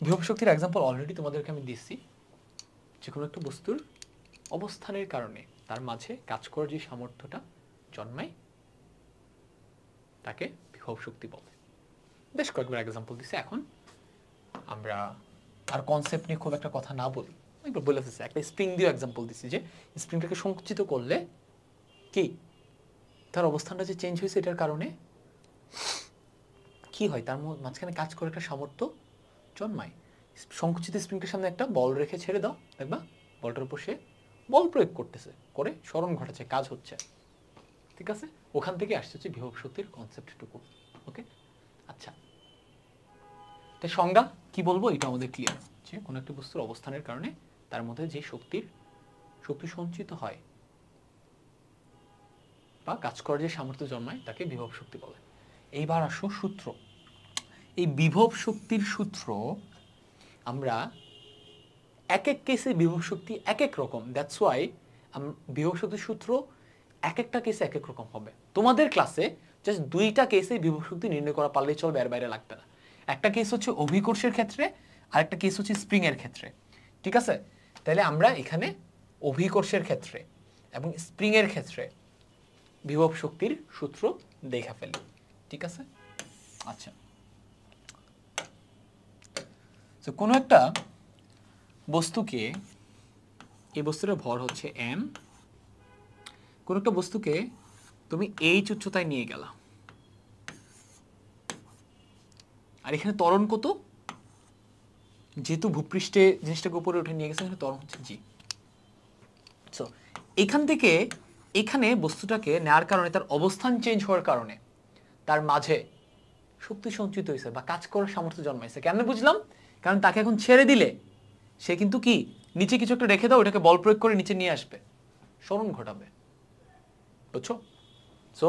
বিভব শক্তির এক্সাম্পল অলরেডি তোমাদেরকে আমি দিচ্ছি। যে কোনো একটা বস্তুর অবস্থানের কারণে তার মাঝে কাজ করার যে সামর্থ্যটা জন্মায় তাকে বিভব শক্তি বলে। বেশ কয়েকবার এক্সাম্পল দিচ্ছি। এখন আমরা আর কনসেপ্ট নিয়ে খুব একটা কথা না বলি, একবার বলে ফেলছি। একটা স্প্রিং দিয়ে এক্সাম্পল দিচ্ছি যে স্প্রিংটাকে সংকুচিত করলে কি তার অবস্থানটা যে চেঞ্জ হয়েছে, এটার কারণে কি হয়, তার মাঝখানে কাজ করে একটা সামর্থ্য জন্মায়। সংকুচিত স্প্রিংটার সামনে একটা বল রেখে ছেড়ে দাও, দেখবা বলটার উপর সে বল প্রয়োগ করতেছে, করে স্মরণ ঘটাচ্ছে, কাজ হচ্ছে, ঠিক আছে? ওখান থেকে আসছে হচ্ছে বিভব শক্তির কনসেপ্টটুকু। ওকে, আচ্ছা, তাই সংজ্ঞা কি বলবো এটা আমাদের ক্লিয়ার, যে কোনো একটা বস্তুর অবস্থানের কারণে তার মধ্যে যে শক্তি সঞ্চিত হয় বা কাজ করার যে সামর্থ্য জন্মায় তাকে বিভব শক্তি বলে। এইবার আসো সূত্র। এই বিভব শক্তির সূত্র আমরা এক এক কেসে বিভব শক্তি এক এক রকম, দ্যাটস ওয়াই বিভব শক্তির সূত্র এক একটা কেসে এক এক রকম হবে। তোমাদের ক্লাসে জাস্ট দুইটা কেসে বিভব শক্তি নির্ণয় করা পারলেই চলবে, এর বাইরে লাগবে না। একটা কেস হচ্ছে অভিকর্ষের ক্ষেত্রে, আর একটা কেস হচ্ছে স্প্রিং এর ক্ষেত্রে, ঠিক আছে? তাহলে আমরা এখানে অভিকর্ষের ক্ষেত্রে এবং স্প্রিং এর ক্ষেত্রে বিভব শক্তির সূত্র দেখা ফেলি, ঠিক আছে? আচ্ছা, তো কোনো একটা বস্তুকে, এই বস্তুটার ভর হচ্ছে m, কোনো একটা বস্তুকে তুমি h উচ্চতায় নিয়ে গেলা, আর এখানে ত্বরণ কত? যেহেতু ভূপৃষ্ঠে জিনিসটাকে উপরে উঠে নিয়ে গেছে, এখানে ত্বরণ হচ্ছে g। সো এখান থেকে এখানে বস্তুটাকে নেওয়ার কারণে, তার অবস্থান চেঞ্জ হওয়ার কারণে তার মাঝে শক্তি সঞ্চিত হয়েছে বা কাজ করার সামর্থ্য জন্মাইছে। কেন বুঝলাম? কারণ তাকে এখন ছেড়ে দিলে সে কিন্তু কি নিচে কিছু একটা রেখে দাও, ওটাকে বল প্রয়োগ করে নিচে নিয়ে আসবে, স্মরণ ঘটাবে, বুঝছো? সো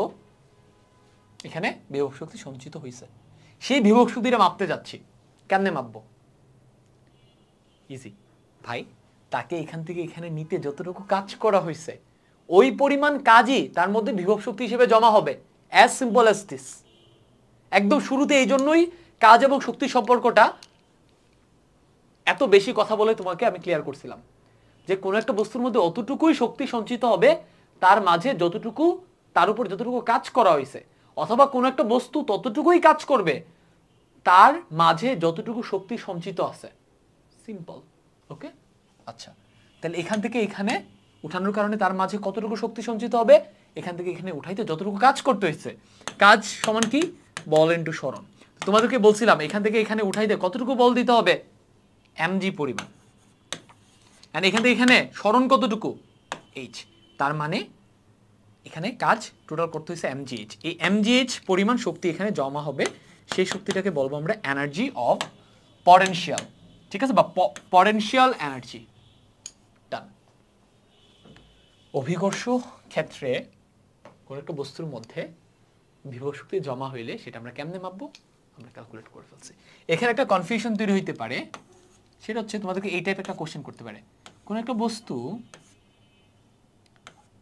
এখানে বিভব শক্তি সঞ্চিত হয়েছে, সেই বিভব শক্তিটা মাপতে যাচ্ছি। কেমনে মাপবো? ইজি ভাই, তাকে এখান থেকে এখানে নিতে যতটুকু কাজ করা হয়েছে ওই পরিমাণ কাজই তার মধ্যে বিভব শক্তি হিসেবে জমা হবে। As simple as this. একদম শুরুতে এই জন্যই কাজ এবং শক্তি সম্পর্কটা এত বেশি কথা বলে তোমাকে আমি ক্লিয়ার করছিলাম, যে কোনো একটা বস্তুর মধ্যে অতটুকুই শক্তি সঞ্চিত হবে তার মাঝে যতটুকু, তার উপর যতটুকু কাজ করা হয়েছে, অথবা কোনো একটা বস্তু ততটুকুই কাজ করবে তার মাঝে যতটুকু শক্তি সঞ্চিত আছে। সিম্পল। ওকে, আচ্ছা, তাহলে এখান থেকে এখানে উঠানোর কারণে তার মাঝে কতটুকু শক্তি সঞ্চিত হবে, এখান থেকে এখানে উঠাইতে যতটুকু কাজ করতে হয়েছে, কাজ সমান কি বল ইনটু সরণ। তোমাদেরকে বলছিলাম এখান থেকে এখানে উঠাইতে কতটুকু বল দিতে হবে, mg পরিমাণ, আর এখান থেকে এখানে সরণ কতটুকু, h। তার মানে এখানে কাজ টোটাল করতে হয়েছে mgh। এই mgh পরিমাণ শক্তি এখানে জমা হবে, সেই শক্তিটাকে বলবো আমরা এনার্জি অফ পটেনশিয়াল, ঠিক আছে? বা পটেনশিয়াল এনার্জি। ডান। অভিকর্ষ ক্ষেত্রে কোন একটা বস্তুর মধ্যে বিভব শক্তি জমা হইলে সেটা আমরা কেমনে মাপবো, আমরা ক্যালকুলেট করে ফেলছি। এখানে একটা কনফিউশন তৈরি হইতে পারে, সেটা হচ্ছে তোমাদেরকে এই টাইপ একটা কোশ্চেন করতে পারে। কোন একটা বস্তু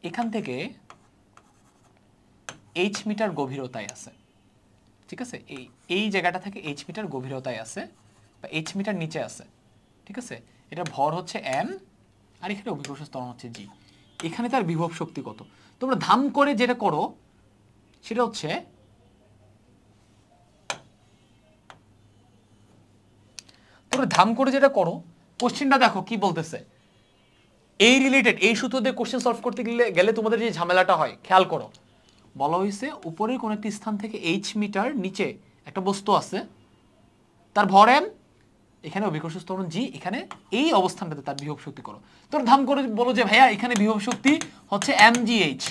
এখান থেকে h মিটার গভীরতায় আছে, ঠিক আছে? এই জায়গাটা থেকে h মিটার গভীরতায় আছে বা h মিটার নিচে আছে, ঠিক আছে? এটা ভর হচ্ছে m, আর এখানে অভিকর্ষ ত্বরণ হচ্ছে g। এখানে তার বিভব শক্তি কত? তোমরা ধাম করে যেটা করো, সেটা হচ্ছে তোমরা ধাম করে যেটা করো, কোশ্চেনটা দেখো কি বলতেছে। এই রিলেটেড এই সূত্র দিয়ে কোশ্চেন সলভ করতে গেলে তোমাদের যে ঝামেলাটা হয়, খেয়াল করো। বলা হয়েছে উপরের কোন একটি স্থান থেকে h মিটার নিচে একটা বস্তু আছে, তার ভর m, এখানে অভিকর্ষ ত্বরণ g, এখানে এই অবস্থানটাতে তার বিভব শক্তি করো। তোমরা ধাম করে বলো যে ভাইয়া এখানে বিভব শক্তি হচ্ছে mgh।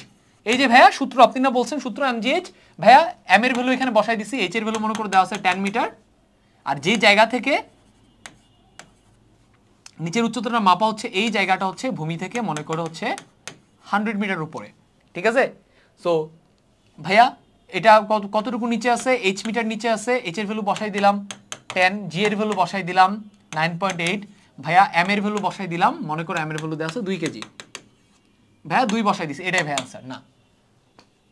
এই যে ভাইয়া সূত্র আপনি না বলছেন সূত্র mgh, ভাইয়া m এর ভ্যালু এখানে বসাই দিছি, h এর ভ্যালু মনে করে দেওয়া আছে 10 মিটার, আর যে জায়গা থেকে নিচের উচ্চতাটা মাপা হচ্ছে এই জায়গাটা হচ্ছে ভূমি থেকে মনে করে হচ্ছে 100 মিটার উপরে, ঠিক আছে? সো ভাইয়া এটা কতটুকু নিচে আছে, h মিটার নিচে আছে, h এর ভ্যালু বসাই দিলাম 10, g এর ভ্যালু বসাই দিলাম 9.8, ভাইয়া m এর ভ্যালু বসাই দিলাম, মনে করো m এর ভ্যালু দেওয়া আছে 2 কেজি, ভাইয়া 2 বসাই দিছি, এটাই ভাই অ্যান্সার না?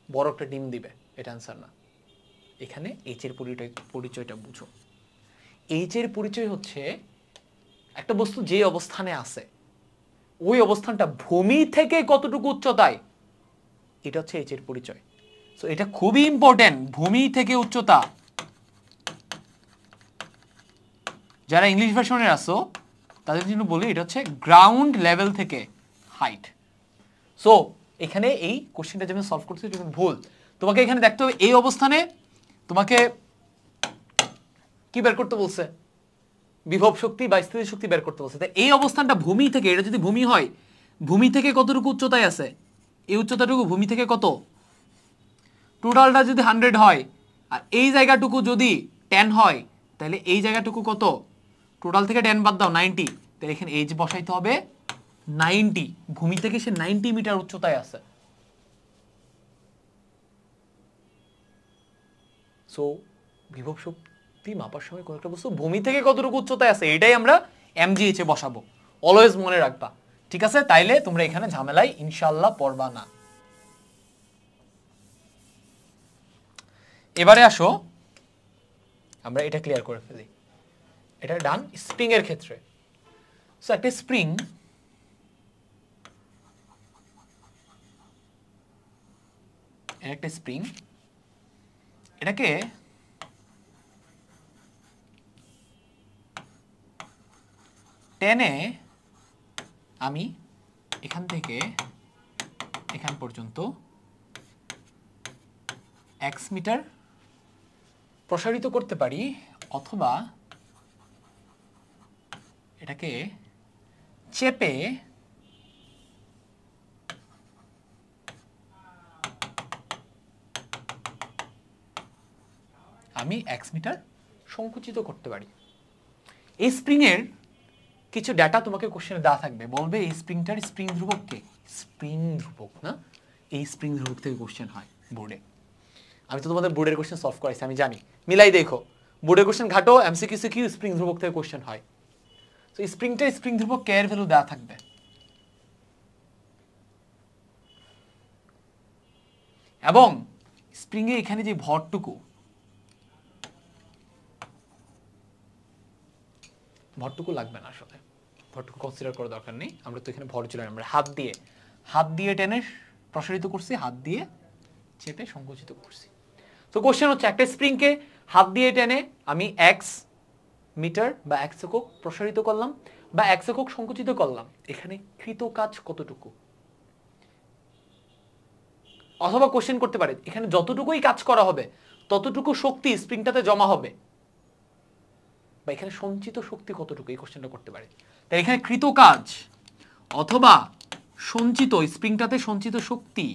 বড় একটা ডিম দিবে, এটা অ্যান্সার না। এখানে h এর পরিচয়টা বুঝো। h এর পরিচয় হচ্ছে একটা বস্তু যে অবস্থানে আছে ওই অবস্থানটা ভূমি থেকে কতটুকু উচ্চতায়, এটা হচ্ছে h এর পরিচয়। সো এটা খুবই ইম্পর্টেন্ট, ভূমি থেকে উচ্চতা। যারা ইংলিশ ভার্সনের আছো তাদের জন্য বলি এটা হচ্ছে গ্রাউন্ড লেভেল থেকে হাইট। সো এখানে এই কোশ্চেনটা যেমন সলভ করতে যখন ভুল, তোমাকে এখানে দেখতে হবে এই অবস্থানে তোমাকে কি বের করতে বলছে, বিভব শক্তি বা স্থিতি শক্তি বের করতে বলছে। তাই এই অবস্থানটা ভূমি থেকে, এটা যদি ভূমি হয়, ভূমি থেকে কতটুকু উচ্চতায় আছে, এই উচ্চতাটুকু ভূমি থেকে কত, টোটালটা যদি 100 হয় আর এই জায়গাটুকু যদি 10 হয়, তাহলে এই জায়গাটুকু কত, টোটাল থেকে 10 বাদ দাও 90, তাহলে এখানে h বসাইতে হবে 90, ভূমি থেকে সে 90 মিটার উচ্চতায় আছে। সো বিভব শক্তি মাপার সময় কোন একটা বস্তু ভূমি থেকে কতটুকু উচ্চতায় আছে এটাই আমরা mgh এ বসাবো, অলওয়েজ মনে রাখবা, ঠিক আছে? তাইলে তোমরা এখানে ঝামেলায় ইনশাআল্লাহ পড়বা না। এবারে আসো আমরা এটা ক্লিয়ার করে ফেলি। এটা ডান স্প্রিং এর ক্ষেত্রে। সো একটা স্প্রিং, একটা স্প্রিং, এটাকে টেনে আমি এখান থেকে এখান পর্যন্ত x মিটার প্রসারিত করতে পারি, অথবা এটাকে চেপে আমি x মিটার সংকুচিত করতে পারি। এই স্প্রিং এর কিছু ডাটা তোমাকে কোশ্চেনে দেওয়া থাকবে, বলবে এই স্প্রিংটার স্প্রিং ধ্রুবক কে, স্প্রিং ধ্রুবক না, এই স্প্রিং ধ্রুবক থেকে কোশ্চেন হয় বোর্ডে। আমি তো তোমাদের বোর্ডের কোশ্চেন সলভ করাইছি, আমি জানি, মিলাই দেখো, বোর্ডের কোশ্চেন ঘাটো, এমসিকিউ সিকিউ স্প্রিং ধ্রুবক থেকে কোশ্চেন হয়। তো স্প্রিংটা স্প্রিং ধ্রুবক কে এর ভ্যালু দেওয়া থাকবে, এবং স্প্রিং এ এখানে যে ভরটুকু, ভরটুকু লাগবে না আসলে, ভরটুকু কনসিডার করার দরকার নেই, আমরা তো এখানে ভর ছিল, আমরা হাত দিয়ে টেনে প্রসারিত করছি, হাত দিয়ে চেপে সংকুচিত করছি। তো কোশ্চেন হচ্ছে একটা স্প্রিংকে হাত দিয়ে টেনে আমি x মিটার বা x একক প্রসারিত করলাম বা x একক সংকুচিত করলাম, এখানে কৃত কাজ কতটুকু, অথবা কোশ্চেন করতে পারে এখানে যতটুকুই কাজ করা হবে ততটুকু শক্তি স্প্রিংটাতে জমা হবে, বা এখানে সঞ্চিত শক্তি কতটুকু, এই কোশ্চেনটা করতে পারে। তাই এখানে কৃত কাজ অথবা সঞ্চিত, স্প্রিংটাতে সঞ্চিত শক্তি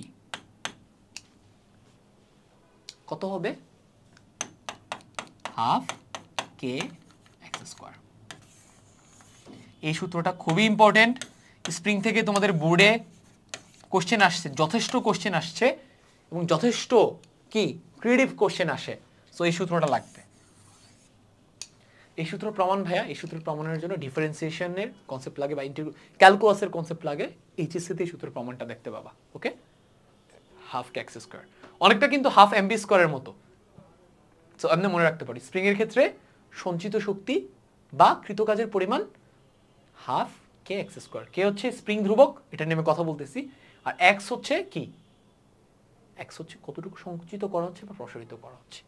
কত হবে, হাফ কে এক্স স্কোয়ার। এই সূত্রটা খুবই ইম্পর্টেন্ট, স্প্রিং থেকে তোমাদের বোর্ডে কোশ্চেন আসছে, যথেষ্ট কোশ্চেন আসছে এবং যথেষ্ট কি ক্রিয়েটিভ কোশ্চেন আসে। সো এই সূত্রটা লাগবে। এই সূত্র প্রমাণ ভাইয়া, এই সূত্র প্রমাণের জন্য ডিফারেন্সিয়েশনের কনসেপ্ট লাগে বা ক্যালকুলাসের কনসেপ্ট লাগে, এইচএসসি তে এই সূত্র প্রমাণটা দেখতে পাবা। ওকে, হাফ কে এক্স স্কোয়ার অনেকটা কিন্তু হাফ এমবি স্কোয়ারের মতো। সো আপনি মনে রাখতে পারি স্প্রিং এর ক্ষেত্রে সঞ্চিত শক্তি বা কৃতকাজের পরিমাণ হাফ কে এক্স স্কোয়ার। কে হচ্ছে স্প্রিং ধ্রুবক, এটা নিয়ে আমি কথা বলতেছি, আর এক্স হচ্ছে কি এক্স হচ্ছে কতটুকু সংকুচিত করা হচ্ছে বা প্রসারিত করা হচ্ছে,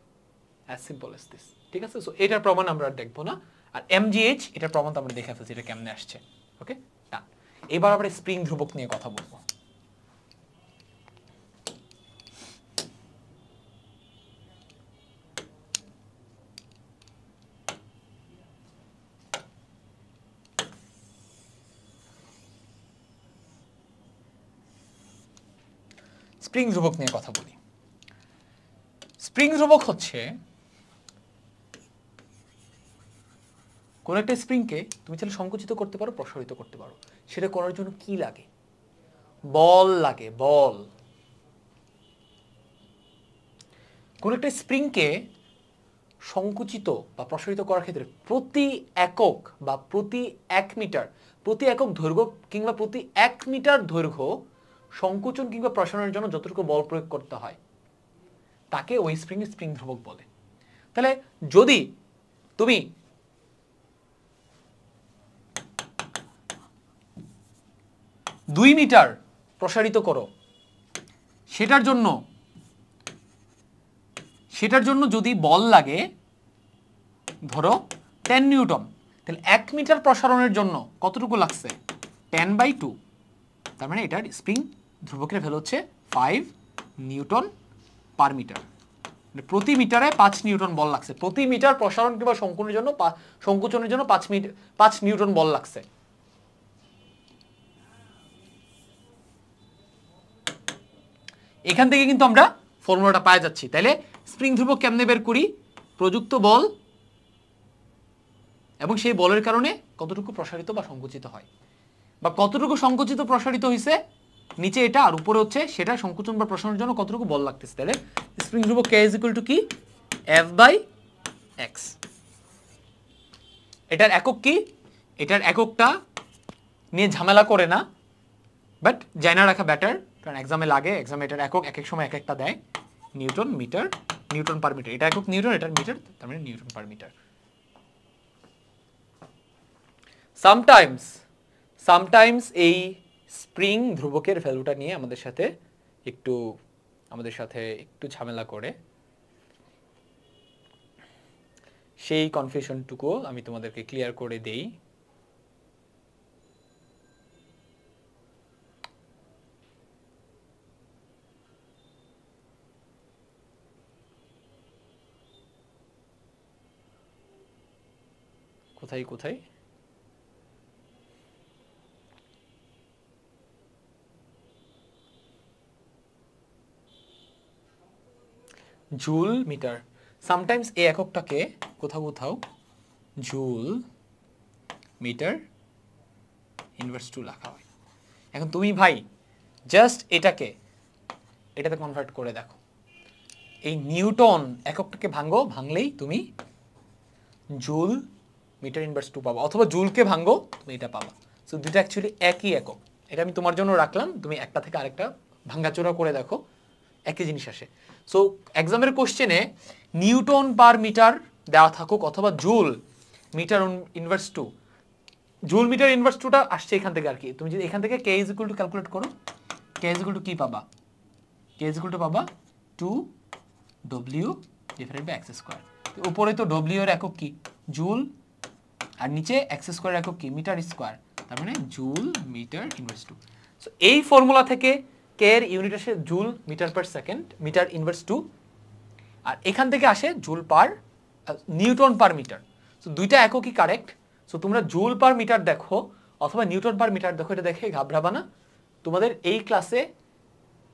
অ্যাজ সিম্পল এস দিস। ঠিক আছে, সো এটার প্রমাণ আমরা আর দেখবো না। আর এমজিএইচ এটার প্রমাণ তো আমরা দেখে ফেলছি এটা কেমনে আসছে। ওকে, ডান। এবার আমরা স্প্রিং ধ্রুবক নিয়ে কথা বলবো। স্প্রিং ধ্রুবক নিয়ে কথা বলি। স্প্রিং ধ্রুবক হচ্ছে কোন একটা স্প্রিংকে তুমি চাইলে সংকুচিত করতে পারো, প্রসারিত করতে পারো। সেটা করার জন্য কি লাগে? বল লাগে, বল। কোন একটা স্প্রিংকে সংকুচিত বা প্রসারিত করার ক্ষেত্রে প্রতি একক বা প্রতি 1 মিটার, প্রতি একক দৈর্ঘ্য কিংবা প্রতি 1 মিটার দৈর্ঘ্য সংকুচন কিংবা প্রসারণের জন্য যতটুকু বল প্রয়োগ করতে হয় তাকে ওই স্প্রিং ধ্রুবক বলে। তাহলে যদি তুমি 2 মিটার প্রসারিত করো, সেটার জন্য যদি বল লাগে ধরো 10 নিউটন, তাহলে 1 মিটার প্রসারণের জন্য কতটুকু লাগছে? 10/2। তার মানে এটার স্প্রিং ধ্রুবকের ভ্যালু হচ্ছে 5 নিউটন পার মিটার। প্রতি মিটারে 5 নিউটন বল লাগছে। প্রতি মিটার প্রসারণ কিংবা সংকুচনের জন্য 5 নিউটন বল লাগছে। এখান থেকে কিন্তু আমরা ফর্মুলাটা পাওয়া যাচ্ছি। তাইলে স্প্রিং ধ্রুবক কেমনে বের করি? প্রযুক্ত বল এবং সেই বলের কারণে কতটুকু প্রসারিত বা সংকুচিত হয়, বা কতটুকু সংকুচিত প্রসারিত হয়েছে নিচে এটা, আর উপরে হচ্ছে সেটা সংকুচন বা প্রসারণের জন্য কতটুকু বল লাগতেছে। তাহলে স্প্রিং ধ্রুবক কে ইজ ইকুয়াল টু কি? F/x। এটার একক কি? এটার এককটা নিয়ে ঝামেলা করে না, বাট জানা রাখা বেটার, কারণ এক্সামে লাগে। এক্সামে এটার একক এক এক সময় এক একটা দেয়। Newton meter, newton per meter. এটা একক নিউটন, এটার মিটার, তার মানে নিউটন পার মিটার। সামটাইমস এই স্প্রিং ধ্রুবকের ভ্যালুটা নিয়ে আমাদের সাথে একটু ঝামেলা করে। সেই কনফিউশনটুকু আমি তোমাদেরকে ক্লিয়ার করে দেই। কোথায় জুল মিটার। সামটাইমস এই এককটাকে কোথাও জুল মিটার ইনভার্স 2 লেখা হয়। এখন তুমি ভাই জাস্ট এটাতে কনভার্ট করে দেখো। এই নিউটন এককটাকে ভাঙলেই তুমি জুল মিটার ইনভার্স 2 পাবা, অথবা জুলকে ভাঙো তুমি এটা পাবা। সো দুটো অ্যাকচুয়ালি একই একক। এটা আমি তোমার জন্য রাখলাম, তুমি একটা থেকে আরেকটা ভাঙাচোরা করে দেখো, একই জিনিস আসে। সো এক্সামের কোশ্চেনে নিউটন পার মিটার দেওয়া থাকুক অথবা joule meter inverse 2, joule meter inverse 2টা আসছে এখান থেকে। আর কি তুমি যদি এখান থেকে K is equal to calculate করো, কে ইজ ইকুয়াল টু কি পাবা? কে ইজ ইকুয়াল টু পাবা 2w divided by x square. উপরে তো w এর একক কি? জুল, আর নিচে x স্কয়ার একক কি? মিটার স্কয়ার, তার মানে জুল মিটার ইনভার্স 2। সো এই ফর্মুলা থেকে কে এর ইউনিট আসে joule meter per second, meter inverse 2, আর এখান থেকে আসে joule per newton per metre. So দুইটা এককই কারেক্ট। সো তোমরা জুল পার মিটার দেখো অথবা নিউটন পার মিটার দেখো, এটা দেখে ঘাবড়াবা না। তোমাদের এই ক্লাসে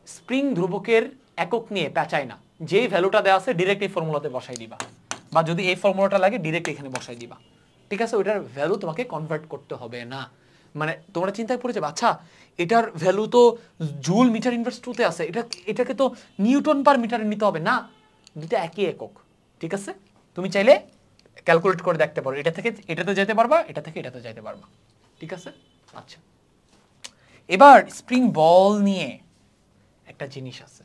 স্প্রিং ধ্রুবকের একক নিয়ে পেঁচায় না। যেই ভ্যালুটা দেওয়া আছে ডিরেক্ট এই ফর্মুলাতে বসাই দিবা, বা যদি এই ফর্মুলাটা লাগে ডিরেক্ট এখানে বসাই দিবা। ঠিক আছে, ওইটার ভ্যালু তোমাকে কনভার্ট করতে হবে না। মানে তোমরা চিন্তায় পড়ে যাবে, আচ্ছা এটার ভ্যালু তো জুল মিটার ইনভার্স 2 তে আছে, এটাকে তো নিউটন পার মিটারে নিতে হবে না। দুটো একই একক। ঠিক আছে, তুমি চাইলে ক্যালকুলেট করে দেখতে পারো, এটা থেকে এটাতে যেতে পারবা, এটা থেকে এটাতে যেতে পারবা। ঠিক আছে, আচ্ছা এবার স্প্রিং বল নিয়ে একটা জিনিস আছে।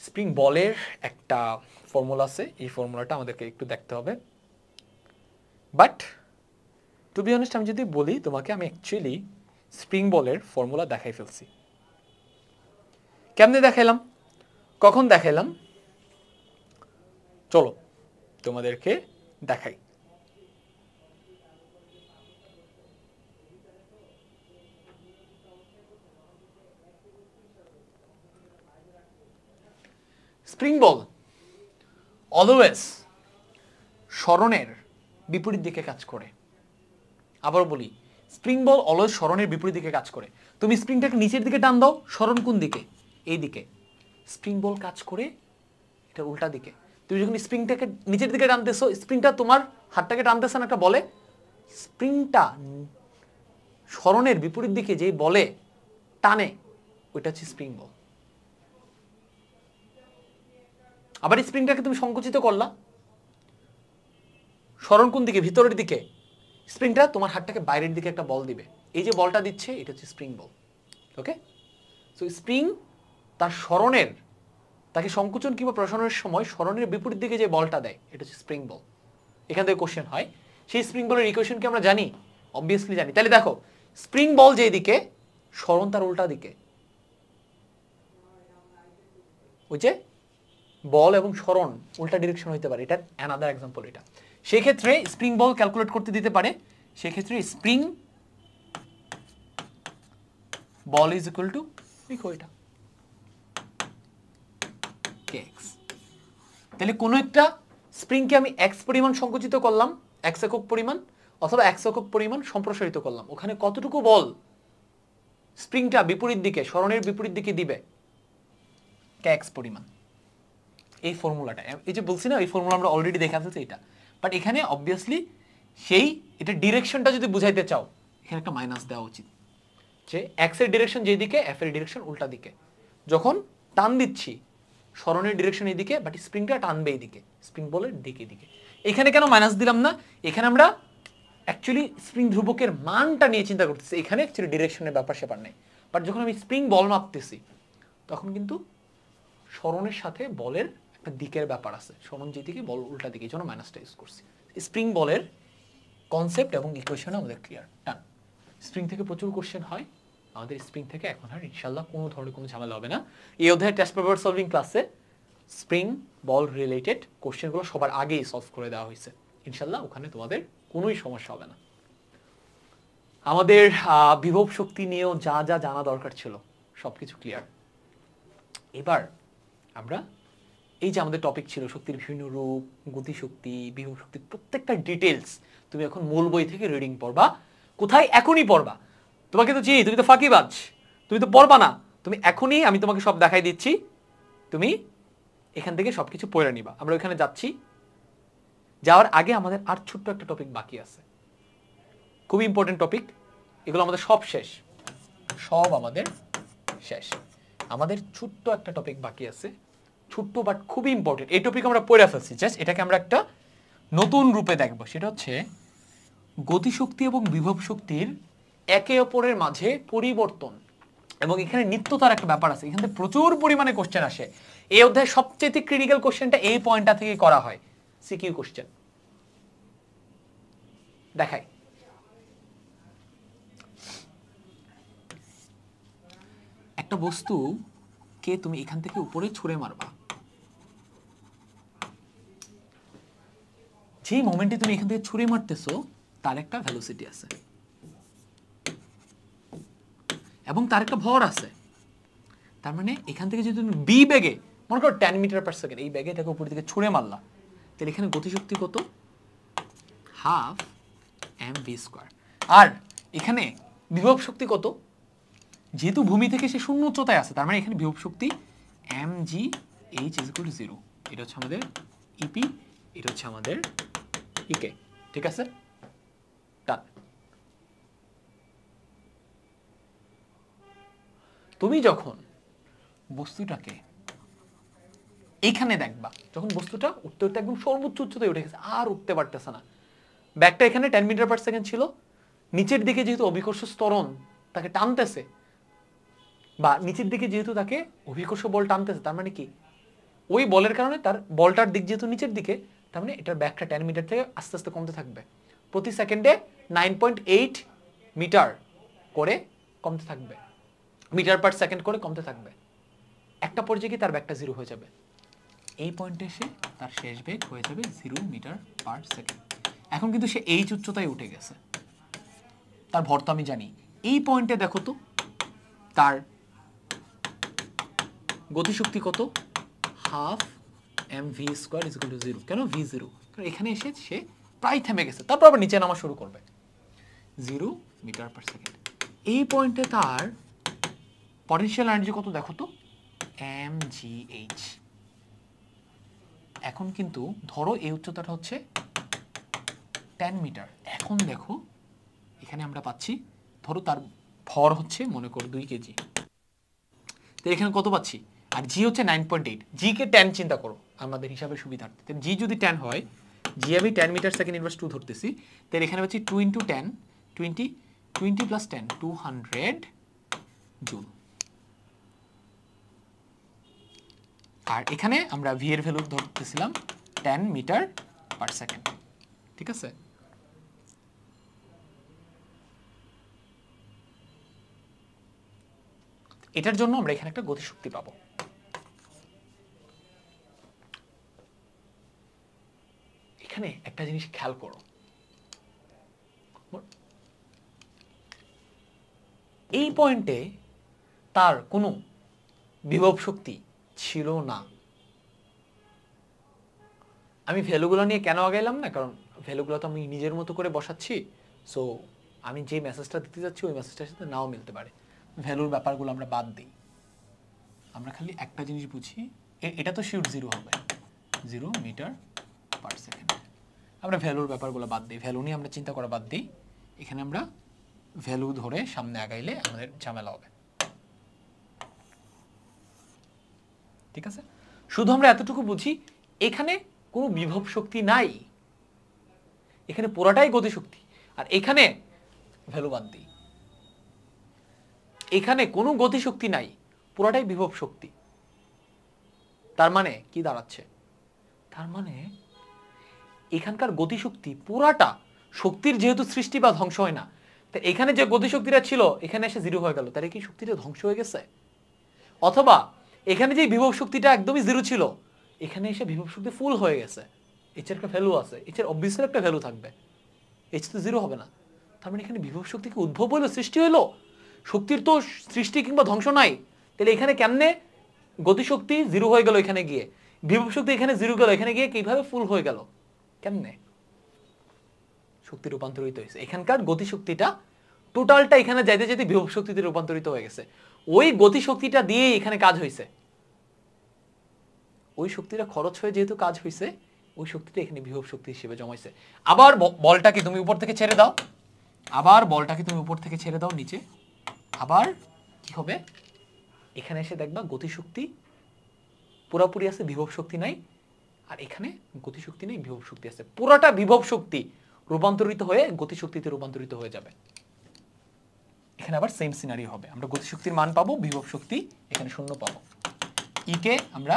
স্প্রিং বলের একটা ফর্মুলা আছে, এই ফর্মুলাটা আমাদেরকে একটু দেখতে হবে। বাট টু বি অনেস্ট, আমি যদি বলি তোমাকে, আমি অ্যাকচুয়ালি স্প্রিং বলের ফর্মুলা দেখাই ফেলছি। কেমনে দেখাইলাম, কখন দেখাইলাম, চলো তোমাদেরকে দেখাই। স্প্রিং বল অলওয়েজ সরণের বিপরীত দিকে কাজ করে। আবার বলি, স্প্রিং বল অলওয়েজ সরণের বিপরীত দিকে কাজ করে। তুমি স্প্রিংটাকে নিচের দিকে টান দাও, সরণ কোন দিকে? এই দিকে। স্প্রিং বল কাজ করে এটা উল্টা দিকে। তুমি যখন স্প্রিংটাকে নিচের দিকে টানতেছো, স্প্রিংটা তোমার হাতটাকে টানতেছে না একটা বলে, স্প্রিংটা সরণের বিপরীত দিকে যেই বলে টানে, ওইটা হচ্ছে স্প্রিং বল। আবার স্প্রিংটাকে তুমি সংকুচিত করলা, সরণ কোন দিকে? ভিতরের দিকে। স্প্রিংটা তোমার হাতটাকে বাইরের দিকে একটা বল দিবে, এই যে বলটা দিচ্ছে এটা হচ্ছে স্প্রিং বল। ওকে, সো স্প্রিং তার সরণের, তাকে সংকুচন কিংবা প্রসারণের সময় সরণের বিপরীত দিকে যে বলটা দেয় এটা হচ্ছে স্প্রিং বল। এখান থেকে কোশ্চেন হয়, সেই স্প্রিং বলের ইকুয়েশন কি আমরা জানি? অবভিয়াসলি জানি। তাহলে দেখো, স্প্রিং বল যেই দিকে, সরণ তার উল্টা দিকে। ওই যে বল এবং সরণ উল্টা ডিরেকশন হইতে পারে, এটার অ্যানাদার এক্সাম্পল এটা। সেই ক্ষেত্রে স্প্রিং বল ক্যালকুলেট করতে দিতে পারে, সেই ক্ষেত্রে spring ball is equal two, লিখো এটা kx। তাহলে কোনো একটা স্প্রিংকে আমি x পরিমাণ সংকুচিত করলাম, x একক পরিমাণ, অথবা x একক পরিমাণ সম্প্রসারিত করলাম, ওখানে কতটুকু বল স্প্রিংটা বিপরীত দিকে, সরণের বিপরীত দিকে দিবে? kx পরিমাণ। এই ফর্মুলাটা, এই যে বলছি না, এই ফর্মুলা আমরা অলরেডি দেখা যাচ্ছে এটা, বাট এখানে অবভিয়াসলি সেই এটা ডিরেকশনটা যদি বুঝাইতে চাও, এখানে একটা মাইনাস দেওয়া উচিত, যে এক্স এর ডিরেকশন যেদিকে, এফ এর ডিরেকশন উল্টা দিকে। যখন টান দিচ্ছি সরণের ডিরেকশন এইদিকে, বাট স্প্রিংটা টানবে এইদিকে, স্প্রিং বলের দিকে দিকে। এখানে কেন মাইনাস দিলাম না? এখানে আমরা অ্যাকচুয়ালি স্প্রিং ধ্রুবকের মানটা নিয়ে চিন্তা করতেছি, এখানে অ্যাকচুয়ালি ডিরেকশনের ব্যাপার সেপার নেই। বাট যখন আমি স্প্রিং বল মাপতেছি, তখন কিন্তু সরণের সাথে বলের একটা দিকের ব্যাপার আছে, সরণ যেদিকে বল উল্টা দিকে, এই জন্য মাইনাসটা ইউজ করছি। স্প্রিং বলের কনসেপ্ট এবং ইকুয়েশন আমাদের ক্লিয়ার। ডান। স্প্রিং থেকে প্রচুর কোশ্চেন হয়, আমাদের স্প্রিং থেকে এখন আর ইনশাল্লাহ কোনো ধরনের কোনো ঝামেলা হবে না। এই অধ্যায়ের টেস্ট পেপার সলভিং ক্লাসে স্প্রিং বল রিলেটেড কোশ্চেনগুলো সবার আগেই সলভ করে দেওয়া হয়েছে, ইনশাল্লাহ ওখানে তোমাদের কোনোই সমস্যা হবে না। আমাদের বিভব শক্তি নিয়েও যা যা জানা দরকার ছিল সব কিছু ক্লিয়ার। এবার আমরা এই যে আমাদের টপিক ছিল শক্তির বিভিন্ন রূপ, গতিশক্তি, বিভব শক্তি, প্রত্যেকটা ডিটেলস তুমি এখন মূল বই থেকে রিডিং পড়বা। কোথায়? এখনই পড়বা। তোমাকে তো চিনি, তুমি তো ফাঁকিবাজ, তুমি তো পড়বা না। তুমি এখনই, আমি তোমাকে সব দেখাই দিচ্ছি, তুমি এখান থেকে সবকিছু পড়ে নিবা। আমরা ওইখানে যাচ্ছি, যাওয়ার আগে আমাদের আর ছোট্ট একটা টপিক বাকি আছে, খুবই ইম্পর্টেন্ট টপিক। এগুলো আমাদের সব শেষ, সব আমাদের শেষ। আমাদের ছোট্ট একটা টপিক বাকি আছে, ছোট্ট বাট খুবই ইম্পর্টেন্ট। এই টপিক আমরা পড়ে ফেলছি, জাস্ট এটাকে আমরা একটা নতুন রূপে দেখবো। সেটা হচ্ছে গতিশক্তি এবং বিভব শক্তির একে অপরের মাঝে পরিবর্তন। এবং এখানে নিত্যতার একটা ব্যাপার আছে, এখানে প্রচুর পরিমাণে কোশ্চেন আসে। এই অধ্যায়ে সবচেয়ে ক্রিটিক্যাল কোশ্চেনটা এই পয়েন্টটা থেকে করা হয়, সিকিউ কোশ্চেন। দেখাই, একটা বস্তু কে তুমি এখান থেকে উপরে ছুঁড়ে মারবা, যে মোমেন্টে তুমি এখান থেকে ছুঁড়ে মারতেছো তার একটা ভেলোসিটি আছে এবং তার একটা ভর আছে। তার মানে এখান থেকে যদি তুমি বি বেগে, মনে করো 10 মিটার পার সেকেন্ড, এই বেগে এটাকে উপরের দিকে ছুঁড়ে মারলা, তাহলে এখানে গতিশক্তি কত? Half mv²। আর এখানে বিভব শক্তি কত? যেহেতু ভূমি থেকে সে শূন্য উচ্চতায় আছে, তার মানে এখানে বিভব শক্তি mgh = 0। এটা হচ্ছে আমাদের ইপি, এটা হচ্ছে আমাদের ইকে। ঠিক আছে, ডান। তুমি যখন বস্তুটাকে এইখানে দেখবা, যখন বস্তুটা উঠতে উঠতে একদম সর্বোচ্চ উচ্চতায় উঠে গেছে, আর উঠতে পারতেছে না, ব্যাগটা এখানে 10 মিটার পার সেকেন্ড ছিল, নিচের দিকে যেহেতু অভিকর্ষ ত্বরণ তাকে টানতেছে, বা নিচের দিকে যেহেতু তাকে অভিকর্ষ বল টানতেছে, তার মানে কি ওই বলের কারণে তার বলটার দিক যেহেতু নিচের দিকে, তার মানে এটার ব্যাগটা 10 মিটার থেকে আস্তে আস্তে কমতে থাকবে, প্রতি সেকেন্ডে 9.8 মিটার করে কমতে থাকবে, মিটার পার সেকেন্ড করে কমতে থাকবে। একটা পর্যায়ে গিয়ে তার ব্যাগটা 0 হয়ে যাবে। এই পয়েন্টে এসে তার শেষ বেগ হয়ে যাবে 0 মিটার পার সেকেন্ড। এখন কিন্তু সে এইচ উচ্চতায় উঠে গেছে, তার ভর তো আমি জানি। এই পয়েন্টে দেখো তো তার গতিশক্তি কত, half mv square is equal two 0। কেন v0? কারণ এখানে এসে সে প্রায় থেমে গেছে, তারপর আবার নিচে নামা শুরু করবে 0 মিটার পার সেকেন্ড। এই পয়েন্টে তার পটেনশিয়াল এনার্জি কত দেখো তো, mgh। এখন কিন্তু ধরো এই উচ্চতাটা হচ্ছে 10 মিটার। এখন দেখো এখানে আমরা পাচ্ছি, ধরো তার ভর হচ্ছে মনে করো 2 কেজি, তো এখানে কত পাচ্ছি, আর জি হচ্ছে 9.8। জি কে 10 চিন্তা করো আমাদের হিসাবে সুবিধার্থে, জি যদি 10 হয়, জি আমি 10 মিটার সেকেন্ড ইনভার্স 2 ধরতেছি, তাহলে এখানে পাচ্ছি 2 × 10 20 প্লাস 10 200 জুল। আর এখানে আমরা ভি এর ভ্যালু ধরতেছিলাম 10 মিটার পার সেকেন্ড। ঠিক আছে, এটার জন্য আমরা এখানে একটা গতিশক্তি পাবো। এখানে একটা জিনিস খেয়াল করো, এই পয়েন্টে তার কোনো বিভব শক্তি ছিল না। আমি ভ্যালুগুলো নিয়ে কেন আগাইলাম না, কারণ ভ্যালুগুলো তো আমি নিজের মতো করে বসাচ্ছি, সো আমি যে মেসেজটা দিতে যাচ্ছি ওই মেসেজটার সাথে নাও মিলতে পারে। ভ্যালুর ব্যাপারগুলো আমরা বাদ দিই, আমরা খালি একটা জিনিস বুঝি, এটা তো শিওর 0 হবে, 0 মিটার পার সেকেন্ড। আমরা ভ্যালুর ব্যাপারগুলো বাদ দিই, ভ্যালু নিয়ে আমরা চিন্তা করা বাদ দিই। এখানে আমরা ভ্যালু ধরে সামনে আগাইলে আমাদের ঝামেলা হবে। ঠিক আছে, শুধু আমরা এতটুকু বুঝি, এখানে কোনো বিভব শক্তি নাই, এখানে পুরাটাই গতিশক্তি। আর এখানে ভ্যালু বাদ দিই, এখানে কোনো গতিশক্তি নাই, পুরাটাই বিভব শক্তি। তার মানে কি দাঁড়াচ্ছে, তার মানে এখানকার গতিশক্তি পুরাটা শক্তির যেহেতু সৃষ্টি বা ধ্বংস হয় না, তা এখানে যে গতিশক্তিটা ছিল এখানে এসে 0 হয়ে গেল, তাহলে কি শক্তিটা ধ্বংস হয়ে গেছে? অথবা এখানে যে বিভব শক্তিটা একদমই 0 ছিল, এখানে এসে বিভব শক্তি ফুল হয়ে গেছে, এইচ এর একটা ভ্যালু আছে, এইচ এর অবভিয়াসলি একটা ভ্যালু থাকবে, এইচ তো 0 হবে না। তার মানে এখানে বিভব শক্তি কি উদ্ভব হলো, সৃষ্টি হলো? শক্তির তো সৃষ্টি কিংবা ধ্বংস নাই, তাহলে এখানে কেমনে গতিশক্তি 0 হয়ে গেল, এখানে গিয়ে বিভব শক্তি এখানে 0 গেল, এখানে গিয়ে কিভাবে ফুল হয়ে গেল, কেমনে? শক্তি রূপান্তরিত হয়েছে, এখানকার গতিশক্তিটা টোটালটা এখানে যাইতে যেতে বিভব শক্তিতে রূপান্তরিত হয়ে গেছে, ওই গতিশক্তিটা দিয়ে এখানে কাজ হয়েছে, ওই শক্তিটা খরচ হয়ে যেহেতু কাজ হয়েছে, ওই শক্তিটা এখানে বিভব শক্তি হিসেবে জমাইছে। আবার বলটাকে তুমি উপর থেকে ছেড়ে দাও, আবার বলটাকে তুমি উপর থেকে ছেড়ে দাও নিচে, আবার কি হবে, এখানে এসে দেখবা গতিশক্তি পুরোপুরি আছে, বিভব শক্তি নাই, আর এখানে গতিশক্তি নেই, বিভব শক্তি আছে, পুরোটা বিভব শক্তি রূপান্তরিত হয়ে গতিশক্তিতে রূপান্তরিত হয়ে যাবে। এখানে আবার সেম সিনারি হবে, আমরা গতিশক্তির মান পাবো, বিভব শক্তি এখানে 0 পাবো, ই কে আমরা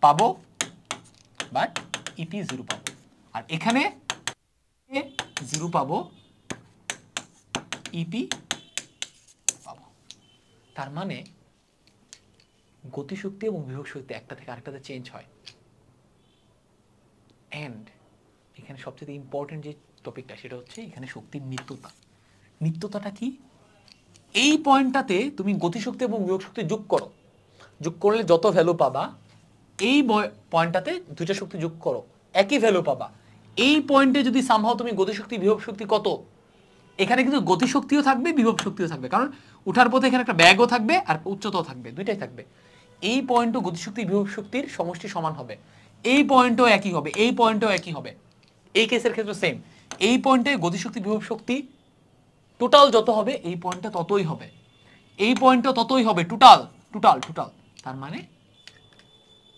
পাবো বাট ইপি 0 পাবো, আর এখানে 0 পাবো, ইপি পাবো। তার মানে গতিশক্তি এবং বিভব শক্তি একটা থেকে আরেকটাতে চেঞ্জ হয়। এন্ড এখানে সবচেয়ে ইম্পর্টেন্ট যে টপিকটা সেটা হচ্ছে এখানে শক্তির নিত্যতা। নিত্যতাটা কি, এই পয়েন্টটাতে তুমি গতিশক্তি এবং বিভব শক্তি যোগ করো, যোগ করলে যত ভ্যালু পাবা, এই পয়েন্টটাতে দুইটা শক্তি যোগ করো, একই ভ্যালু পাবা। এই পয়েন্টে যদি সামহাও তুমি গতিশক্তি বিভব শক্তি কত, এখানে কিন্তু গতিশক্তিও থাকবে, বিভব শক্তিও থাকবে, কারণ উঠার পথে এখানে একটা ব্যাগও থাকবে আর উচ্চতাও থাকবে, দুইটাই থাকবে। এই পয়েন্টও গতিশক্তি বিভব শক্তির সমষ্টি সমান হবে, এই পয়েন্টও একই হবে, এই পয়েন্টও একই হবে। এই কেসের ক্ষেত্রে সেম, এই পয়েন্টে গতিশক্তি বিভব শক্তি টোটাল যত হবে এই পয়েন্টে ততই হবে, এই পয়েন্টও ততই হবে, টোটাল টোটাল টোটাল। তার মানে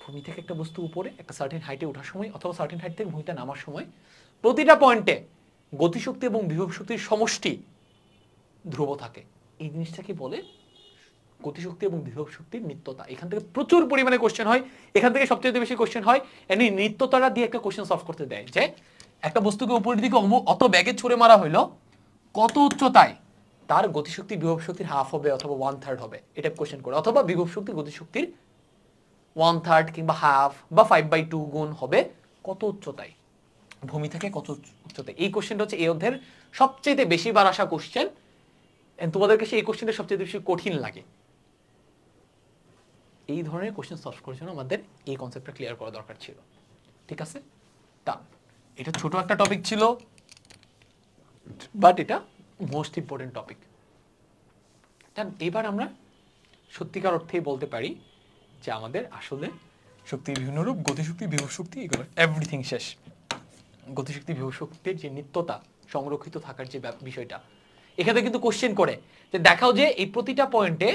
ভূমি থেকে একটা বস্তু উপরে একটা সার্টেন হাইটে ওঠার সময় অথবা সার্টেন হাইট থেকে ভূমিতে নামার সময় প্রতিটা পয়েন্টে গতিশক্তি এবং বিভব শক্তির সমষ্টি ধ্রুব থাকে। এই জিনিসটাকে বলে গতিশক্তি এবং বিভব শক্তির নিত্যতা। এখান থেকে প্রচুর পরিমাণে কোশ্চেন হয়, এখান থেকে সবচেয়ে বেশি কোশ্চেন হয় এমনি নিত্যতাটা দিয়ে একটা কোশ্চেন সলভ করতে দেয়, যে একটা বস্তুকে উপরের দিকে অত ব্যাগে ছুড়ে মারা হইলো, কত উচ্চতায় তার গতিশক্তি বিভব শক্তির হাফ হবে অথবা 1/3 হবে, এটা কোশ্চেন করে, অথবা বিভব শক্তি গতিশক্তির 1/3 কিংবা হাফ বা 5/2 গুণ হবে কত উচ্চতায়, ভূমি থেকে কত উচ্চতায়। এই কোশ্চেনটা হচ্ছে এই অধ্যায়ের সবচেয়ে বেশি বার আসা কোশ্চেন। তোমাদের কাছে এই কোশ্চেনটা সবচেয়ে বেশি কঠিন লাগে। এই ধরনের কোশ্চেন সলভ করার জন্য আমাদের এই কনসেপ্টটা ক্লিয়ার করা দরকার ছিল। ঠিক আছে, ডান। এটা ছোট একটা টপিক ছিল, বাট এটা মোস্ট ইম্পর্টেন্ট টপিক। এবার আমরা সত্যিকার অর্থেই বলতে পারি যে আমাদের আসলে শক্তির বিভিন্ন রূপ, গতিশক্তি, বিভব শক্তি, এগুলো এভরিথিং শেষ। গতিশক্তি, বিভব শক্তির যে নিত্যতা, সংরক্ষিত থাকার যে বিষয়টা, এখানে কিন্তু কোশ্চেন করে যে দেখাও যে এই প্রতিটা পয়েন্টে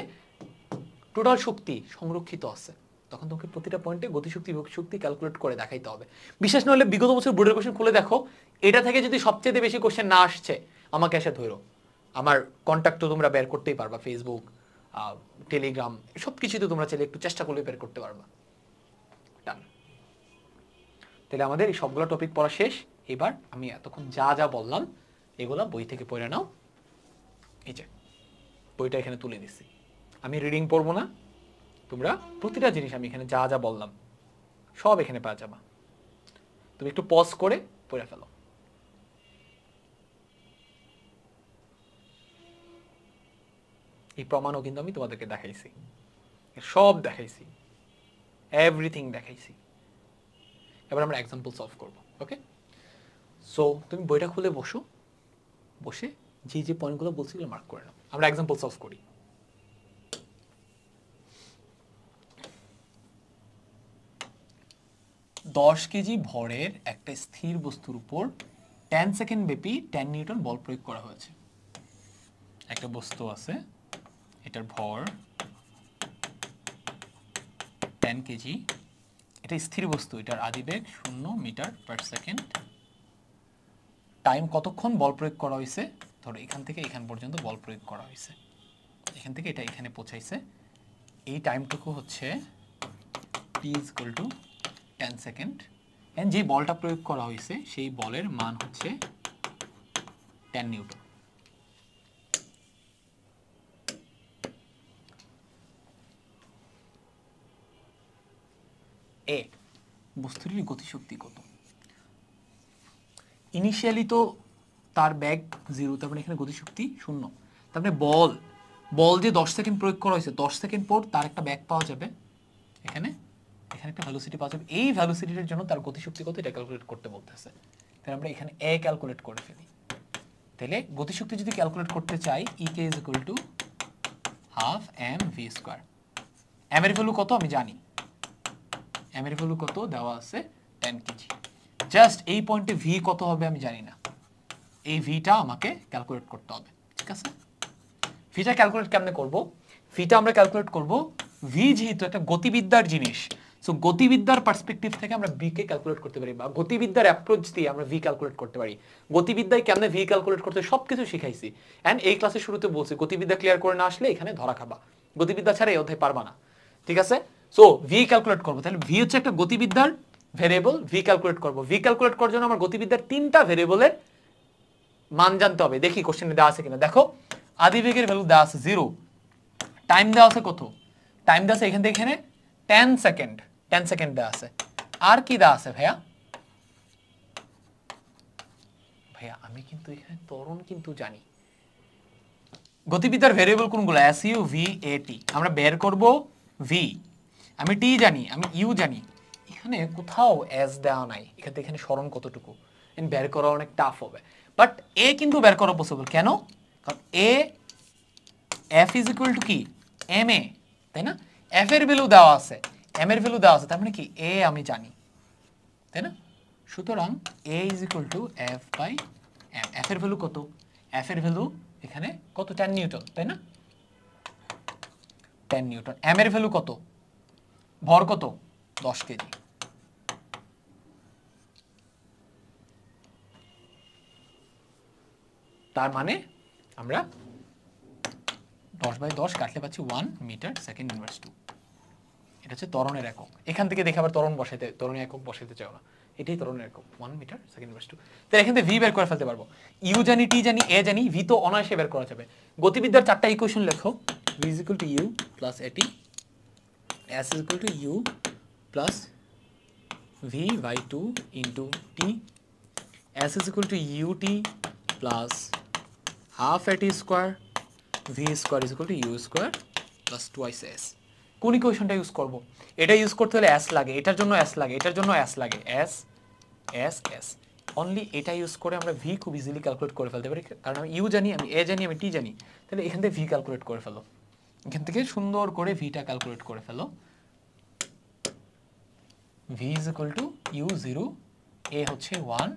টোটাল শক্তি সংরক্ষিত আছে, তখন তোমাকে প্রতিটা পয়েন্টে গতিশক্তি, বিভব শক্তি ক্যালকুলেট করে দেখাইতে হবে। বিশেষ নইলে বিগত বছর বোর্ডের কোশ্চেন খুলে দেখো, এটা থেকে যদি সবচেয়ে বেশি কোশ্চেন না আসছে, আমাকে এসে ধরো, আমার কন্ট্যাক্ট তো তোমরা বের করতেই পারবা, ফেসবুক, টেলিগ্রাম, সব কিছুতে তোমরা চাইলে একটু চেষ্টা করলে বের করতে পারবা। ডান। তাহলে আমাদের এই সবগুলো টপিক পড়া শেষ। এবার আমি এতক্ষণ যা যা বললাম এগুলা বই থেকে পড়ে নাও। এই যে বইটা এখানে তুলে দিচ্ছি, আমি রিডিং পড়বো না, তোমরা প্রতিটা জিনিস আমি এখানে যা যা বললাম সব এখানে পাওয়া যাবা, তুমি একটু পজ করে পড়ে ফেলো। এই প্রমাণও কিন্তু আমি তোমাদেরকে দেখাইছি, সব দেখাইছি, এভরিথিং দেখাইছি। এবার আমরা এক্সাম্পল সলভ করব। ওকে, সো তুমি বইটা খুলে বসো, বসে যে যে পয়েন্টগুলো বলছি এগুলো মার্ক করে নাও। আমরা এক্সাম্পল সলভ করি। দশ কেজি ভরের একটা স্থির বস্তুর উপর 10 সেকেন্ড ব্যাপী 10 নিউটন বল প্রয়োগ করা হয়েছে। একটা বস্তু আছে, এটার ভর 10 কেজি, এটা স্থির বস্তু, এটার আদিবেগ 0 মিটার পার সেকেন্ড। টাইম কতক্ষণ বল প্রয়োগ করা হয়েছে, ধরো এখান থেকে এখান পর্যন্ত বল প্রয়োগ করা হয়েছে, এখান থেকে এটা এখানে পৌঁছাইছে, এই টাইমটুকু হচ্ছে t = 10 সেকেন্ড। এন্ড যে বলটা প্রয়োগ করা হয়েছে সেই বলের মান হচ্ছে 10 নিউটন। এ বস্তুটির গতিশক্তি কত? ইনিশিয়ালি তো তার ব্যাগ 0, তার মানে এখানে গতিশক্তি 0। তার মানে বল যে 10 সেকেন্ড প্রয়োগ করা হয়েছে, 10 সেকেন্ড পর তার একটা ব্যাগ পাওয়া যাবে, এখানে একটা ভেলোসিটি পাওয়া যাবে। এই ভেলোসিটির জন্য তার গতিশক্তি কত এটা ক্যালকুলেট করতে বলতেছে। তাহলে আমরা এখানে এ ক্যালকুলেট করে ফেলি। তাহলে গতিশক্তি যদি ক্যালকুলেট করতে চাই, E = ½ mv²। m এর ভ্যালু কত আমি জানি, m এর ভ্যালু কত দেওয়া আছে 10 কেজি। জাস্ট এই পয়েন্টে v কত হবে আমি জানি না, এই ভিটা আমাকে ক্যালকুলেট করতে হবে। ঠিক আছে, ভিটা ক্যালকুলেট কেমনে করব? ভিটা আমরা ক্যালকুলেট করব, ভি যেহেতু একটা গতিবিদ্যার জিনিস, সো গতিবিদ্যার পার্সপেক্টিভ থেকে আমরা ভি কে ক্যালকুলেট করতে পারি, বা গতিবিদ্যার অ্যাপ্রোচ দিয়ে আমরা ভি ক্যালকুলেট করতে পারি। গতিবিদ্যায় কেমনে ভি ক্যালকুলেট করতে সবকিছু শিখাইছি, এন্ড এই ক্লাসের শুরুতে বলছি গতিবিদ্যা ক্লিয়ার করে না আসলে এখানে ধরা খাবা, গতিবিদ্যা ছাড়া এই অধ্যায় পারবা না। ঠিক আছে, সো ভি ক্যালকুলেট করব। তাহলে ভি হচ্ছে একটা গতিবিদ্যার ভেরিয়েবল, ভি ক্যালকুলেট করব। ভি ক্যালকুলেট করার জন্য আমার গতিবিদ্যার 3টা ভেরিয়েবলের মান জানতে হবে। দেখি কোশ্চেনে দেওয়া আছে কিনা। দেখো, আদিবেগের ভ্যালু দেওয়া আছে 0, টাইম দেওয়া আছে কত, টাইম দেওয়া আছে এখান থেকে এখানে 10 সেকেন্ড, 10 সেকেন্ড দেওয়া আছে। আর কি দেওয়া আছে ভাইয়া? ভাইয়া আমি কিন্তু এখানে ত্বরণ কিন্তু জানি। গতিবিদ্যার ভেরিয়েবল কোনগুলো? এস ইউ ভি এ টি। আমরা বের করব ভি, আমি টি জানি, আমি ইউ জানি। এখানে কোথাও এস দেওয়া নাই, এখানে এখানে সরণ কতটুকু বের করা অনেক টাফ হবে, বাট এ কিন্তু বের করা পসিবল। কেন? কারণ A F is equal to কি এম এ, তাই না? এফ এর ভ্যালু দেওয়া আছে, এম এর ভ্যালু দেওয়া আছে, তার মানে কি এ আমি জানি, তাই না? সুতরাং A is equal to F by M. F এর ভ্যালু কত? এফ এর ভ্যালু এখানে কত? 10 নিউটন, তাই না? 10 নিউটন। এম এর ভ্যালু কত? ভর কত? 10 কেজি। তার মানে আমরা 10/10 কাটলে পাচ্ছি 1 মিটার সেকেন্ড ইনভার্স 2। এটা হচ্ছে ত্বরণের একক। এখান থেকে দেখে আবার ত্বরণ বসাইতে, ত্বরণের একক বসাইতে চাও না, এটাই ত্বরণের একক 1 মিটার সেকেন্ড ইনভার্স 2। তাহলে এখান থেকে ভি বের করে ফেলতে পারবো, ইউ জানি, টি জানি, এ জানি, ভি তো অনায়াসে বের করা যাবে। গতিবিদ্যার 4টা ইকুয়েশন লেখো, v is equal to u plus at, s is equal to u plus v by 2 into t, s is equal to ut plus half at square, v square is equal to u square plus twice s। কোন ইকুয়েশনটা use করব? এটা use করতে হলে s লাগে, এটার জন্য s লাগে, এটার জন্য s লাগে, s s s অনলি এটা ইউজ করে আমরা v খুব ইজিলি ক্যালকুলেট করে ফেলতে পারি, কারণ আমি u জানি, আমি a জানি, আমি t জানি। তাহলে এখান থেকে v ক্যালকুলেট করে ফেলো, এখান থেকে সুন্দর করে ভিটা ক্যালকুলেট করে ফেলো। v is equal to u 0, a হচ্ছে 1,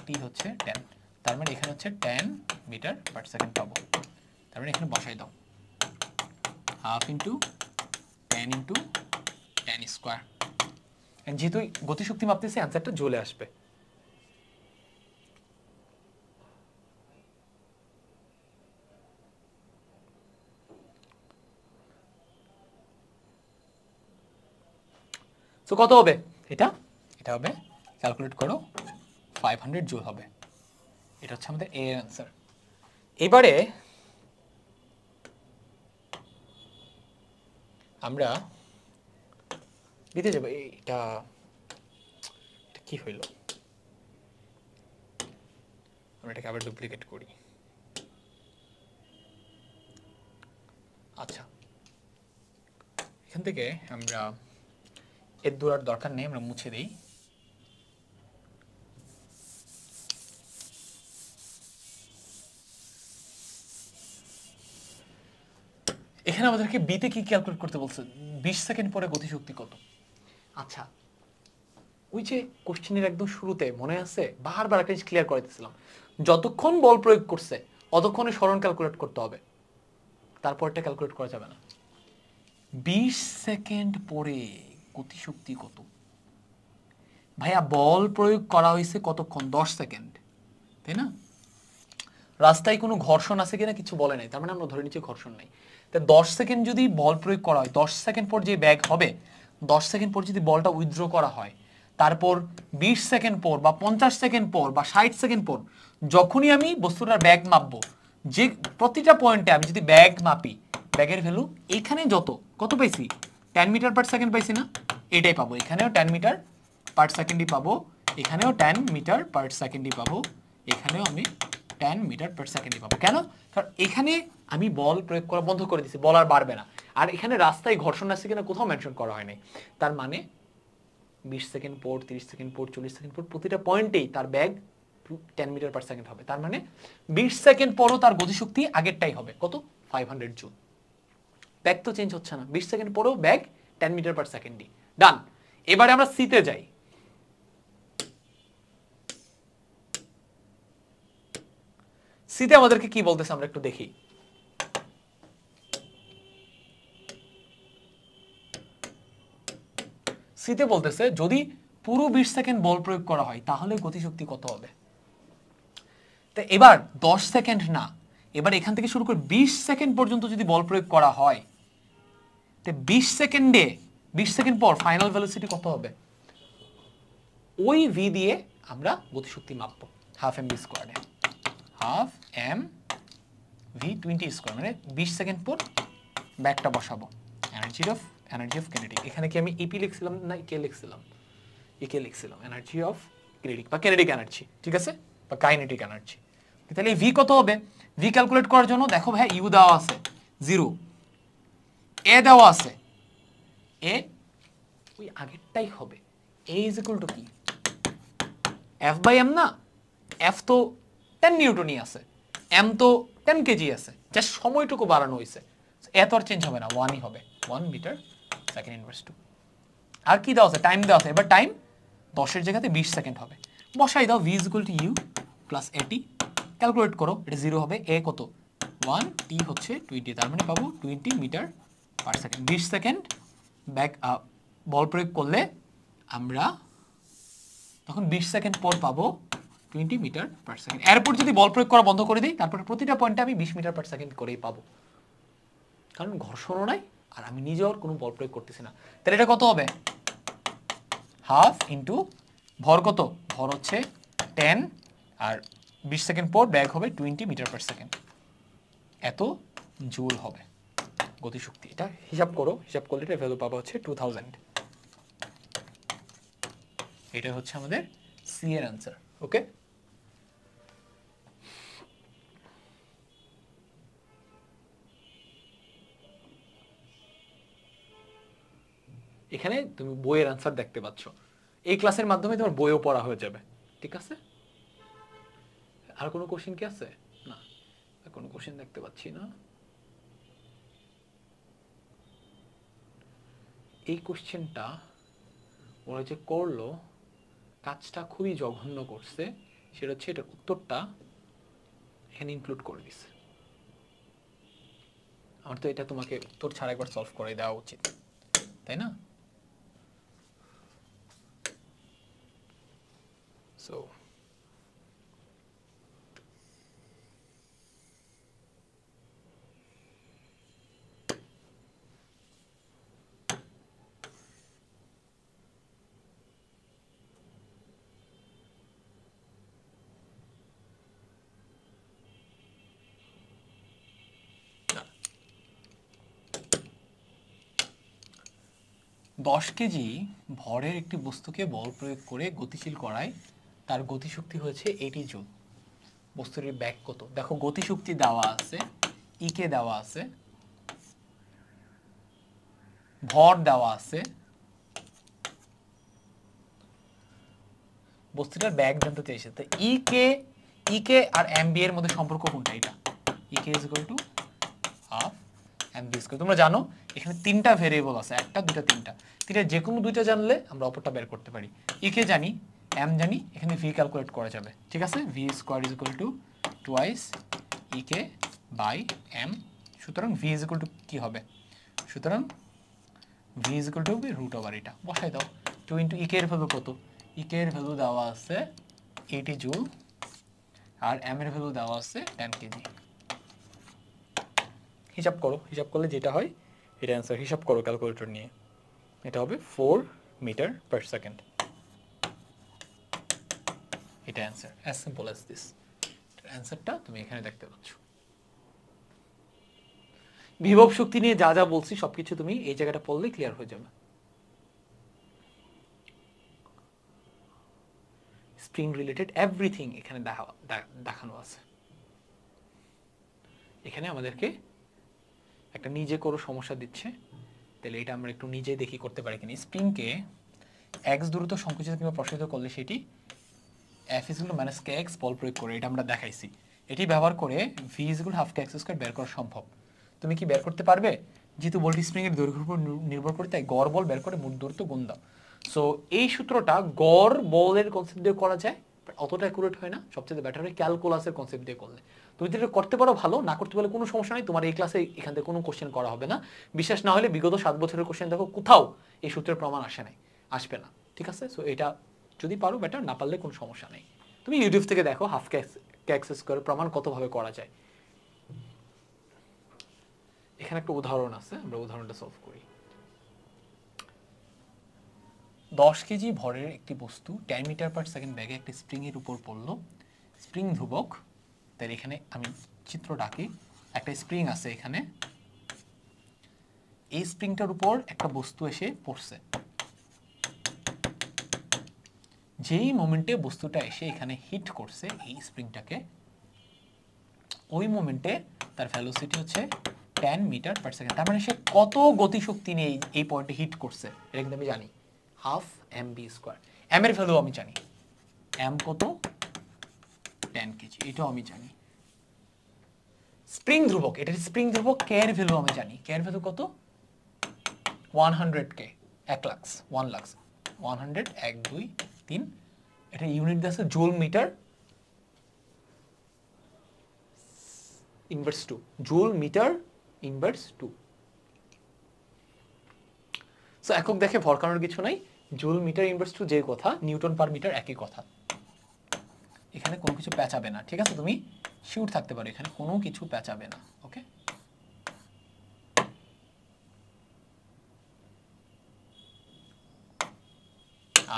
t হচ্ছে 10, তার মানে এখানে হচ্ছে 10 মিটার পার সেকেন্ড পাবো। তার মানে এখানে বসাই দাও, হাফ ইন্টু 10 ইন্টু 10 স্কোয়ার। যেহেতু গতিশক্তি মাপতেছি অ্যান্সারটা চলে আসবে। তো কত হবে এটা? এটা হবে, ক্যালকুলেট করো, 500 জুল হবে। এটা হচ্ছে আমাদের এ এর অ্যান্সার। এবারে আমরা দিতে যাবো, এটা কি হইল, আমরা এটাকে আবার ডুপ্লিকেট করি। আচ্ছা, এখান থেকে আমরা এর দূর দরকার নেই, আমরা মুছে দিই। এখানে আমাদেরকে বিতে কি ক্যালকুলেট করতে বলছে, 20 সেকেন্ড পরে গতিশক্তি কত। আচ্ছা, ওই যে কোশ্চেনের একদম শুরুতে মনে আছে বারবার একটা জিনিস ক্লিয়ার করতেছিলাম, যতক্ষণ বল প্রয়োগ করছে অতক্ষণে সরণ ক্যালকুলেট করতে হবে, তারপরটা ক্যালকুলেট করা যাবে না। 20 সেকেন্ড পরে গতিশক্তি কত? ভাইয়া বল প্রয়োগ করা হয়েছে কতক্ষণ? 10 সেকেন্ড, তাই না? রাস্তায় কোনো ঘর্ষণ আছে কিনা কিছু বলে নাই, তার মানে আমরা ধরে নিচ্ছি ঘর্ষণ নাই। তা 10 সেকেন্ড যদি বল প্রয়োগ করা হয়, 10 সেকেন্ড পর যে ব্যাগ হবে, 10 সেকেন্ড পর যদি বলটা উইথড্র করা হয়, তারপর 20 সেকেন্ড পর বা 50 সেকেন্ড পর বা 60 সেকেন্ড পর যখনই আমি বস্তুটার ব্যাগ মাপবো, যে প্রতিটা পয়েন্টে আমি যদি ব্যাগ মাপি, ব্যাগের ভ্যালু এখানে কত পাইছি, 10 মিটার পার সেকেন্ড পাইছি না? এটাই পাবো, এখানেও 10 মিটার পার সেকেন্ডই পাবো, এখানেও 10 মিটার পার সেকেন্ডই পাবো, এখানেও আমি 10 মিটার পার সেকেন্ডই পাবো। কেন? কারণ এখানে আমি বল প্রয়োগ করা বন্ধ করে দিছি, বল আর বাড়বে না। আর এখানে রাস্তায় ঘর্ষণ আছে কিনা কোথাও মেনশন করা হয় নাই। তার মানে 20 সেকেন্ড পর, 30 সেকেন্ড পর, 40 সেকেন্ড পর প্রতিটা পয়েন্টেই তার ব্যাগ 10 মিটার পার সেকেন্ড হবে। তার মানে 20 সেকেন্ড পরও তার গতিশক্তি আগেরটাই হবে, কত? 500 জুল। ব্যাগ তো চেঞ্জ হচ্ছে না, 20 সেকেন্ড পরেও ব্যাগ 10 মিটার পার সেকেন্ডই। ডান। এবারে আমরা সিতে যাই। সিতে আমাদেরকে কি বলতেছে আমরা একটু দেখি। সিতে বলতেছে যদি পুরো 20 সেকেন্ড বল প্রয়োগ করা হয় তাহলে গতিশক্তি কত হবে। তো এবার 10 সেকেন্ড না, এবার এখান থেকে শুরু করে 20 সেকেন্ড পর্যন্ত যদি বল প্রয়োগ করা হয়, তো 20 সেকেন্ডে 20 সেকেন্ড পর ফাইনাল ভেলোসিটি কত হবে? ওই ভি দিয়ে আমরা গতিশক্তি মাপবো, হাফ এম ভি স্কোয়ারে, হাফ এম ভি 20 স্কোয়ার, মানে 20 সেকেন্ড পর ব্যাকটা বসাবো। এনার্জি অফ কিনেটিক, এখানে কি আমি ইপি লিখছিলাম না কে লিখছিলাম? একে লিখছিলাম, এনার্জি অফ কিনেটিক বা কিনেটিক এনার্জি, ঠিক আছে, বা কাইনেটিক এনার্জি। তাহলে ভি কত হবে? ভি ক্যালকুলেট করার জন্য দেখো ভাই, ইউ দেওয়া আছে 0, এ দেওয়া আছে, এ ওই আগেরটাই হবে। এ ইজ ইকুয়াল টু কি? এফ বাই এম না? এফ তো 10 নিউটনই আছে, এম তো 10 কেজি আছে, জাস্ট সময়টুকু বাড়ানো হয়েছে, এত আর চেঞ্জ হবে না, 1ই হবে, 1 মিটার সেকেন্ড ইনভার্স 2। আর কি দেওয়া আছে? টাইম দেওয়া আছে, এবার টাইম 10-এর জায়গাতে 20 সেকেন্ড হবে, বসাই দাও। V is equal to U plus a t, calculate করো, এটা 0 হবে, এ কত 1, টি হচ্ছে 20, তার মানে পাবো 20 metre per second. 20 second back বল প্রয়োগ করলে আমরা তখন 20 সেকেন্ড পর পাবো 20 মিটার পার সেকেন্ড। এরপর যদি বল প্রয়োগ করা বন্ধ করে দিই, তারপর প্রতিটা পয়েন্টে আমি 20 মিটার পার সেকেন্ড করেই পাবো, কারণ ঘর্ষণও নাই আর আমি নিজেও কোনো বল প্রয়োগ করতেছি না। তাহলে এটা কত হবে? হাফ ইন্টু ভর কত? ভর হচ্ছে 10 আর 20 সেকেন্ড পর ব্যাক হবে 20 মিটার পার সেকেন্ড, এত জুল হবে গতিশক্তি। এটা হিসাব করো, হিসাব করলে এটা ভ্যালু পাবা হচ্ছে 2000। এটা হচ্ছে আমাদের সি এর অ্যান্সার। ওকে, এখানে তুমি বইয়ের অ্যান্সার দেখতে পাচ্ছ, এই ক্লাসের মাধ্যমে তোমার বইও পড়া হয়ে যাবে। ঠিক আছে, আর কোনো কোশ্চেন কি আছে? না, আর কোনো কোশ্চেন দেখতে পাচ্ছি না। এই কোশ্চেনটা ওরা যে করলো কাজটা খুবই জঘন্য করছে, সেটা হচ্ছে এটার উত্তরটা এখানে ইনক্লুড করে দিছে। আমার তো এটা তোমাকে উত্তর ছাড়া একবার সলভ করে দেওয়া উচিত, তাই না? সো দশ কেজি ভরের একটি বস্তুকে বল প্রয়োগ করে গতিশীল করায় তার গতিশক্তি হয়েছে 80 জুল। বস্তুটির ব্যাগ কত? দেখো গতিশক্তি দেওয়া আছে, ইকে দেওয়া আছে, ভর দেওয়া আছে, বস্তুটার ব্যাগ জানতে চাইছে। তো ইকে আর এমবি এর মধ্যে সম্পর্ক কোনটা? এটা EK is equal to half M B square. তোমরা জানো এখানে তিনটা ভেরিয়েবল আছে, একটা দুটা তিনটা, যে কোনো দুইটা জানলে আমরা অপরটা বের করতে পারি। ইকে জানি, এম জানি, এখানে ভি ক্যালকুলেট করা যাবে। ঠিক আছে, V square is equal to twice EK by M. সুতরাং ভি ইজ ইকুয়াল টু কি হবে? সুতরাং V is equal to root over এটা বসাই দাও। 2 ইন্টু ইকে এর ভ্যালু কত? ইকে এর ভ্যালু দেওয়া আছে 80 জুল আর এম এর ভ্যালু দেওয়া আছে 10 কেজি। হিসাব করো, হিসাব করলে যেটা হয় এটা অ্যান্সার। হিসাব করো ক্যালকুলেটর নিয়ে, এটা হবে 4 মিটার পার সেকেন্ড। এটা answer, as simple as this. অ্যান্সারটা তুমি এখানে দেখতে পাচ্ছ। বিভব শক্তি নিয়ে যা যা বলছি সবকিছু তুমি এই জায়গাটা পড়লে ক্লিয়ার হয়ে যাবে। স্প্রিং রিলেটেড এভরিথিং এখানে দেখানো আছে। এখানে আমাদেরকে একটা নিজে করো সমস্যা দিচ্ছে, তাহলে এটা আমরা একটু নিজে দেখি করতে পারি কিনা। স্প্রিংকে এক্স দ্রুত সংকুচিত কিংবা প্রসারিত করলে সেটি F is equal to minus K X বল প্রয়োগ করে, এটা আমরা দেখাইছি। এটি ব্যবহার করে V is equal half K X square বের করা সম্ভব। তুমি কি বের করতে পারবে? যেহেতু বলটি স্প্রিং এর দৈর্ঘ্যের উপর নির্ভর করে, তাই গড় বল বের করে মোট দূরত্ব গুণ দাও। সো এই সূত্রটা গড় বলের কনসেপ্ট দিয়ে করা যায়, অতটা অ্যাকুরেট হয় না। সবচেয়ে বেটার হয় ক্যালকুলাসের কনসেপ্ট দিয়ে করলে। তুমি যেটা করতে পারো ভালো, না করতে পারলে কোনো সমস্যা নেই। তোমার এই ক্লাসে এখান থেকে কোনো কোশ্চেন করা হবে না। বিশ্বাস না হলে বিগত 7 বছরের কোশ্চেন দেখো, কোথাও এই সূত্রের প্রমাণ আসে নাই, আসবে না। ঠিক আছে, সো এটা যদি পারো বেটার, না পারলে কোনো সমস্যা নেই। তুমি ইউটিউব থেকে দেখো হাফ কে এক্স স্কয়ার প্রমাণ কতভাবে করা যায়। এখানে একটা উদাহরণ আছে, আমরা উদাহরণটা সলভ করি। 10 কেজি ভরের একটি বস্তু 10 মিটার পার সেকেন্ড ব্যাগে একটি স্প্রিং এর উপর পড়লো। স্প্রিং ধ্রুবক, তাই এখানে আমি চিত্র ডাকি। একটা স্প্রিং আছে এখানে, এই স্প্রিংটার উপর একটা বস্তু এসে পড়ছে। যেই মোমেন্টে বস্তুটা এসে এখানে হিট করছে এই স্প্রিংটাকে, ওই মোমেন্টে তার ভেলোসিটি হচ্ছে 10 মিটার পার সেকেন্ড। তার মানে সে কত গতিশক্তি নিয়ে এই পয়েন্টে হিট করছে এটা কিন্তু আমি জানি, half M B square. M এর ভ্যালু আমি জানি, এম কত? 10 কেজি, এটাও আমি জানি। স্প্রিং ধ্রুবক, এটা স্প্রিং ধ্রুবক, কে এর ভ্যালু আমি জানি, কে এর ভ্যালু কত? 100 কে, 1 লাখ, 1 লাখ, 100, 1 2 3, এটা ইউনিট আছে joule meter inverse 2, joule meter inverse 2। So একক দেখে ভরকানোর কিছু নাই, জুল মিটার ইনভার্স 2 যে কথা, নিউটন পার মিটার একই কথা। এখানে কোনো কিছু পেঁচাবে না, ঠিক আছে? তুমি শিওর থাকতে পারো এখানে কোনো কিছু পেঁচাবে না। ওকে,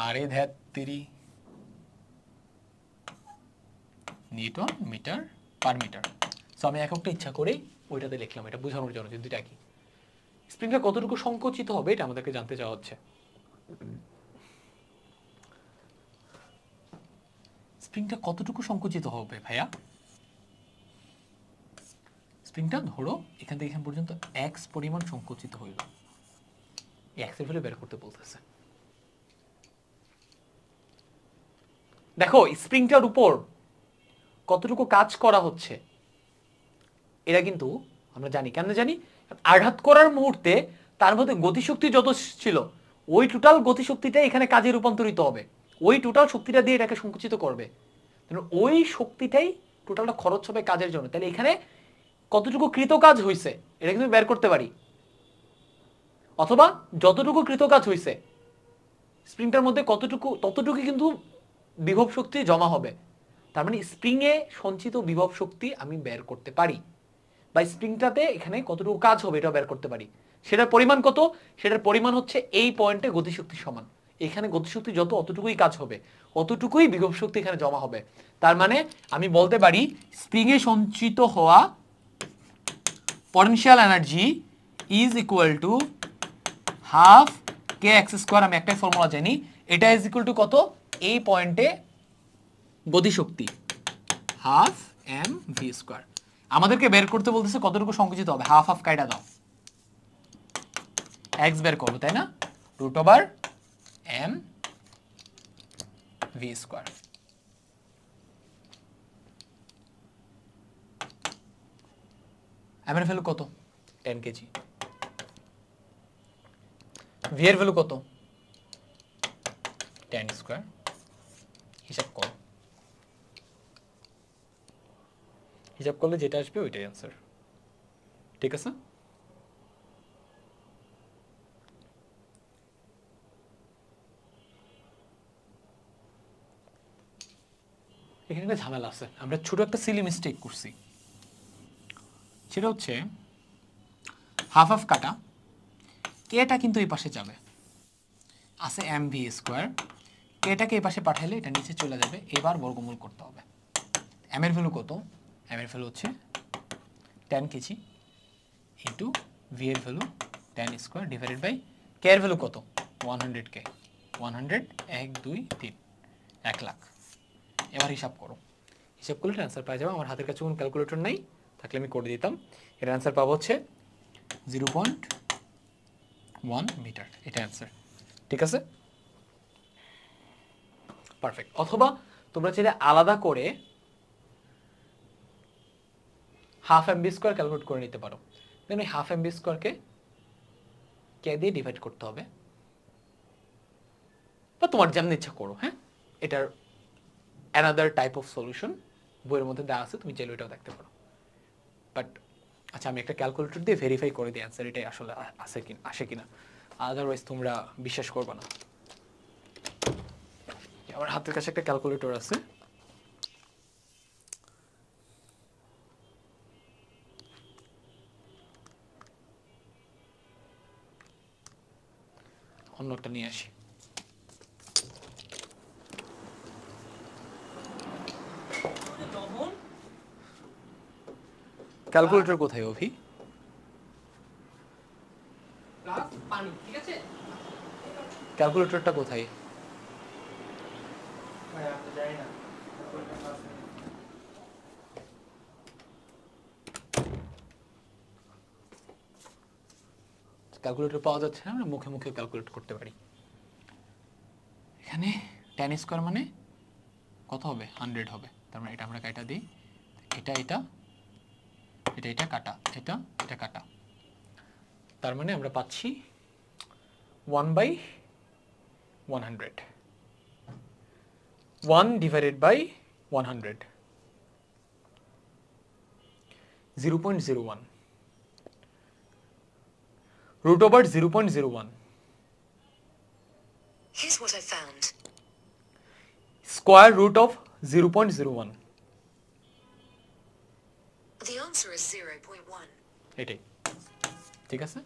আরে ধ্যাত তেরি। Newton metre per metre. So আমি এককটা ইচ্ছা করেই ওইটাতে লিখলাম, এটা বোঝানোর জন্য যে দুইটা কি। স্প্রিংটা কতটুকু সংকুচিত হবে এটা আমাদেরকে জানতে চাওয়া হচ্ছে। স্প্রিংটা কতটুকু সংকুচিত হবে ভাইয়া? স্প্রিংটা ধরো এখান থেকে এখান পর্যন্ত এক্স পরিমাণ সংকুচিত হইল, এক্স এর ভ্যালু বের করতে বলতেছে। দেখো স্প্রিংটার উপর কতটুকু কাজ করা হচ্ছে এটা কিন্তু আমরা জানি। কেন জানি? আঘাত করার মুহূর্তে তার মধ্যে গতিশক্তি যত ছিল ওই টোটাল গতিশক্তিটা এখানে কাজে রূপান্তরিত হবে, ওই টোটাল শক্তিটা দিয়ে এটাকে সংকুচিত করবে, ওই শক্তিটাই টোটালটা খরচ হবে কাজের জন্য। তাহলে এখানে কতটুকু কৃতকাজ হয়েছে এটা কিন্তু বের করতে পারি, অথবা যতটুকু কৃতকাজ হয়েছে স্প্রিংটার মধ্যে কতটুকু ততটুকু কিন্তু বিভব শক্তি জমা হবে। তার মানে স্প্রিংয়ে সঞ্চিত বিভব শক্তি আমি বের করতে পারি, বা স্প্রিংটাতে এখানে কতটুকু কাজ হবে এটা বের করতে পারি। সেটার পরিমাণ কত? সেটার পরিমাণ হচ্ছে এই পয়েন্টে গতিশক্তির সমান। এখানে গতিশক্তি যত অতটুকুই কাজ হবে, অতটুকুই বিভব শক্তি এখানে জমা হবে। তার মানে আমি বলতে পারি স্প্রিংয়ে সঞ্চিত হওয়া potential energy is equal to half K x square. আমি একটাই ফর্মুলা জানি, এটা ইজ ইকুয়াল টু কত? এই পয়েন্টে গতিশক্তি হাফ এম ভি স্কোয়ার। আমাদেরকে বের করতে বলতেছে কতটুকু সংকুচিত হবে, হাফ হাফ কাইটা দাও, এক্স বের করবো তাই না, root over M V square. M এর ভ্যালু কত? 10 কেজি। ভি এর ভ্যালু কত? 10 স্কোয়ার। হিসাব করো, হিসাব করলে যেটা আসবে ওইটাই অ্যান্সার। ঠিক আছে? এখানে একটা ঝামেলা আছে, আমরা ছোট একটা সিলি মিস্টেক করছি। সেটা হচ্ছে হাফ হাফ কাটা, কেটা কিন্তু এই পাশে যাবে, আছে এম ভি স্কোয়ার, কেটাকে এই পাশে পাঠাইলে এটা নিচে চলে যাবে। এবার বর্গমূল করতে হবে। এম এর ভ্যালু কত? এম এর ভ্যালু হচ্ছে 10 কেজি ইন্টু ভি এর ভ্যালু 10 স্কোয়ার ডিভাইডেড বাই কে এর ভ্যালু কত? 100 কে। 100 1 2 3 1 লাখ। এবার হিসাব করো, হিসাব করলে অ্যান্সার পাওয়া যাবে। আমার হাতের কাছে কোনো ক্যালকুলেটর নাই, থাকলে আমি করে দিতাম। এর অ্যান্সার পাবো হচ্ছে 0.1 মিটার, এটা অ্যান্সার। ঠিক আছে, পারফেক্ট। অথবা তোমরা চাইলে আলাদা করে half M B square calculate করে নিতে পারো। দেন ওই হাফ এম বি স্কোয়ারকে কে দিয়ে ডিভাইড করতে হবে, বা তোমার যেমন ইচ্ছা করো। হ্যাঁ, এটার অ্যানাদার টাইপ অফ সলিউশন বইয়ের মধ্যে দেওয়া আছে, তুমি চাইলে ওইটাও দেখতে পারো। বাট আচ্ছা, আমি একটা ক্যালকুলেটর দিয়ে ভেরিফাই করে দিই অ্যান্সার এটাই আসলে আসে কিনা, আদারওয়াইজ তোমরা বিশ্বাস করবে না। আমার হাতের কাছে একটা ক্যালকুলেটর আছে, অন্যটা নিয়ে আসি। ক্যালকুলেটর কোথায় অভি? ক্যালকুলেটরটা কোথায়? ক্যালকুলেটর পাওয়া যাচ্ছে না, আমরা মুখে মুখে ক্যালকুলেট করতে পারি। এখানে 10 স্কোয়ার মানে কত হবে? 100 হবে। তার মানে এটা আমরা কাটা দিই, এটা এটা এটা এটা কাটা, এটা এটা কাটা। তার মানে আমরা পাচ্ছি 1/100, 1 divided by 100, 0.01, root over 0.01. Here's what I found. Square root of 0.01. The answer is 0.1. এটাই ঠিক আছে,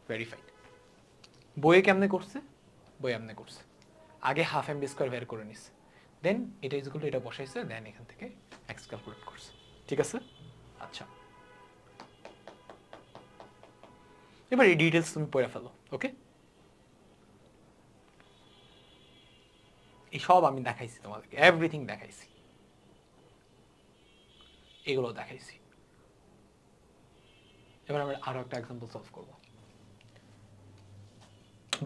ভেরিফাইড। বইয়ে কেমনে করছে? বই এমনে করছে, আগে হাফ এম বি স্কোয়ার বের করে নিছে, দেন এটা ইজ ইকুয়াল টু এটা বসাইছে, দেন এখান থেকে x ক্যালকুলেট করছে, ঠিক আছে? আচ্ছা, এবার এই ডিটেলস তুমি পড়ে ফেলো, ওকে? এই সব আমি দেখাইছি তোমাদেরকে, এভরিথিং দেখাইছি, এগুলো দেখাইছি। এবার আমরা আরো একটা এক্সাম্পল সলভ করব।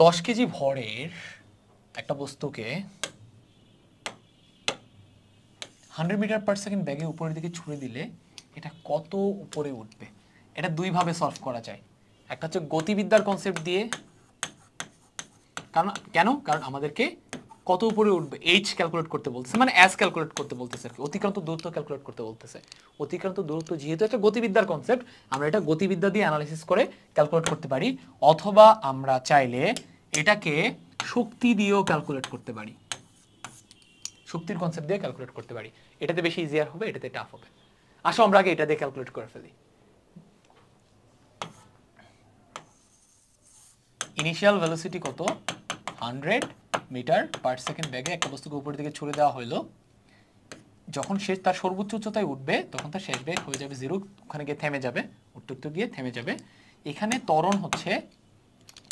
10 কেজি ভরের একটা বস্তুকে 100 মিটার পার সেকেন্ড ব্যাগে উপরের দিকে ছুড়ে দিলে এটা কত উপরে উঠবে? এটা দুই ভাবে সলভ করা যায়। একটা হচ্ছে গতিবিদ্যার কনসেপ্ট দিয়ে, কারণ আমাদেরকে কত উপরে উঠবে এইচ ক্যালকুলেট করতে বলতেছে, মানে এস ক্যালকুলেট করতে বলতেছে আর কি, অতিক্রান্ত দূরত্ব ক্যালকুলেট করতে বলতেছে। অতিক্রান্ত দূরত্ব যেহেতু একটা গতিবিদ্যার কনসেপ্ট, আমরা এটা গতিবিদ্যা দিয়ে অ্যানালাইসিস করে ক্যালকুলেট করতে পারি, অথবা আমরা চাইলে এটাকে শক্তি দিয়েও ক্যালকুলেট করতে পারি, শক্তির কনসেপ্ট দিয়ে ক্যালকুলেট করতে পারি। এটাতে বেশি ইজিয়ার হবে, এটাতে টাফ হবে। আসো আমরা আগে এটা দিয়ে ক্যালকুলেট করে ফেলি। ইনিশিয়াল ভেলোসিটি কত? 100 মিটার পার সেকেন্ড ব্যাগে একটা বস্তুকে উপরের দিকে ছুড়ে দেওয়া হলো। যখন সে তার সর্বোচ্চ উচ্চতায় উঠবে তখন তার শেষ বেগ হয়ে যাবে 0, ওখানে গিয়ে থেমে যাবে, উঠতে গিয়ে থেমে যাবে। এখানে ত্বরণ হচ্ছে,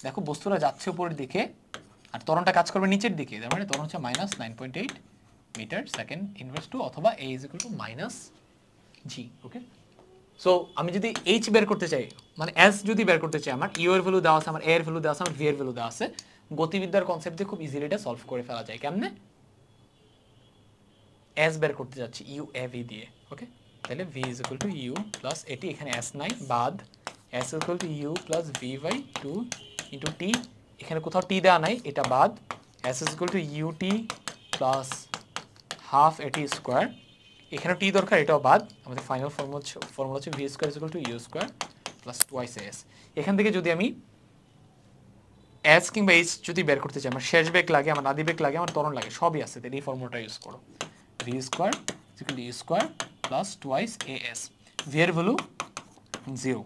দেখো বস্তুটা যাচ্ছে উপরের দিকে আর ত্বরণটা কাজ করবে নিচের দিকে, তার মানে ত্বরণ হচ্ছে -9.8 মিটার সেকেন্ড ইনভার্স টু, অথবা a = -g, ওকে? সো আমি যদি h বের করতে চাই, মানে s যদি বের করতে চাই, আমার u এর ভ্যালু দেওয়া আছে, আমার a এর ভ্যালু দেওয়া আছে, আমার v এর ভ্যালু দেওয়া আছে, গতিবিদ্যার কনসেপ্ট দিয়ে খুব ইজিলি এটা সলভ করে ফেলা যায়। কেমনে? s বের করতে যাচ্ছি u a v দিয়ে, ওকে? তাহলে v = u প্লাস এটি, এখানে s নাই, বাদ s = u plus v by 2 into t, এখানে কোথাও t দেওয়া নাই, এটা বাদ, s = ut plus half a t square, এখানে t দরকার, এটাও বাদ। আমাদের ফাইনাল ফর্মুলা হচ্ছে v² = u² plus twice s। এখান থেকে যদি আমি s কিংবা h যদি বের করতে চাই, আমার শেষ বেগ লাগে, আমার আদি বেগ লাগে, আমার ত্বরণ লাগে, সবই আছে, তাহলে এই ফর্মুলাটা ইউজ করো, v² = u² plus twice as। v এর ভ্যালু 0,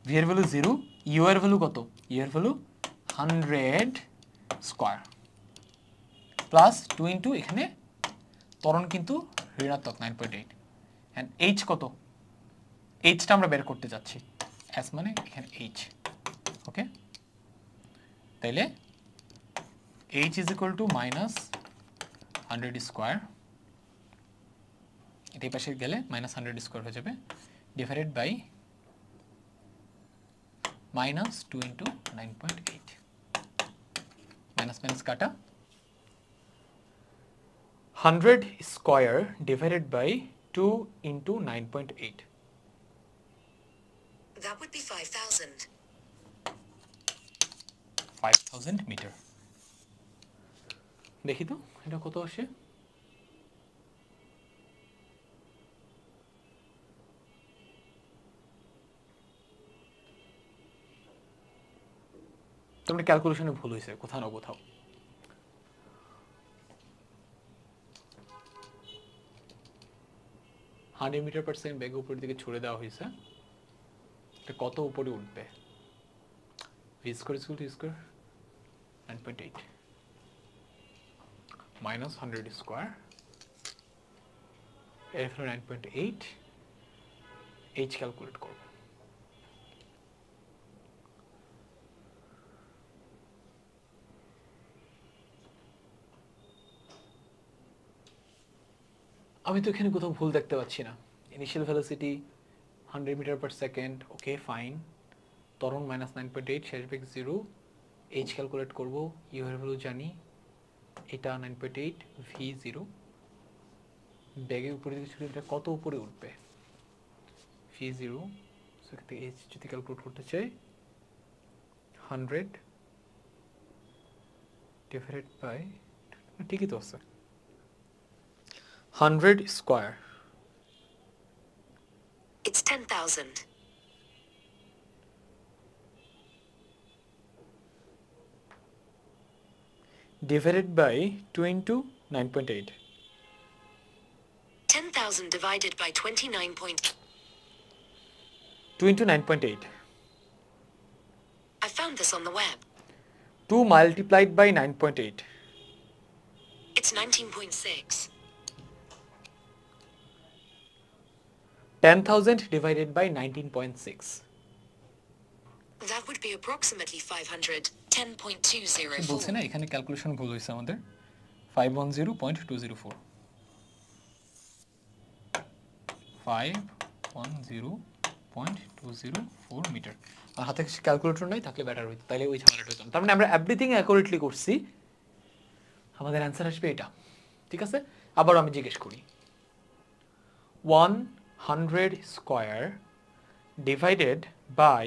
v এর ভ্যালু 0, u এর ভ্যালু কত? u এর ভ্যালু 100 স্কয়ার প্লাস 2 ইনটু, এখানে ত্বরণ কিন্তু ঋণাত্মক 9.8, এন্ড h কত? h টা আমরা বের করতে যাচ্ছি, s মানে এখানে h, ওকে? তাইলে h = -100 স্কয়ার, এটাই পাশে গেলে -100 স্কয়ার হয়ে যাবে, divided by -2 into 9.8, minus minus কাটা, 100 square divided by 2 into 9.8, That would be 5,000. 5000 meter. দেখি তো এটা কত আসে। তোমার ক্যালকুলেশনে ভুল হয়েছে কোথাও না কোথাও। 100 মিটার পার সেকেন্ড বেগে উপরের দিকে ছুড়ে দেওয়া হয়েছে, এটা কত উপরে উঠবে? v² = u² 9.8 মাইনাস 100 স্কয়ার, এর ভ্যালু 9.8, h ক্যালকুলেট করব। আমি তো এখানে কোথাও ভুল দেখতে পাচ্ছি না। Initial velocity 100 meter per second, okay fine, ত্বরণ -9.8, শেষ বেগ 0, h ক্যালকুলেট করব, u এর ভ্যালু জানি, এটা 9.8, v 0, ব্যাগের উপরে দিকে ছুটে এটা কত উপরে উঠবে? v 0, সেক্ষেত্রে h যদি ক্যালকুলেট করতে চাই 100 ডিভাইডেড বাই, ঠিকই তো আছে, 100 square, It's 10,000. divided by 2 into 9.8. 10,000 divided by 2 into 9.8. I found this on the web. 2 multiplied by 9.8. It's 19.6. 10,000 divided by 19.6. That would be approximately 510.204. বলছে না এখানে ক্যালকুলেশন ভুল হয়েছে আমাদের 510.204 510.204 মিটার। আর হাতে ক্যালকুলেটর নাই থাকলে বেটার হইতো, তাহলে ওই ঝামেলাটা হতো না। তার মানে আমরা এভরিথিং অ্যাকুরেটলি করছি, আমাদের অ্যান্সার আসবে এটা। ঠিক আছে, আবার আমি জিজ্ঞেস করি 100 square divided by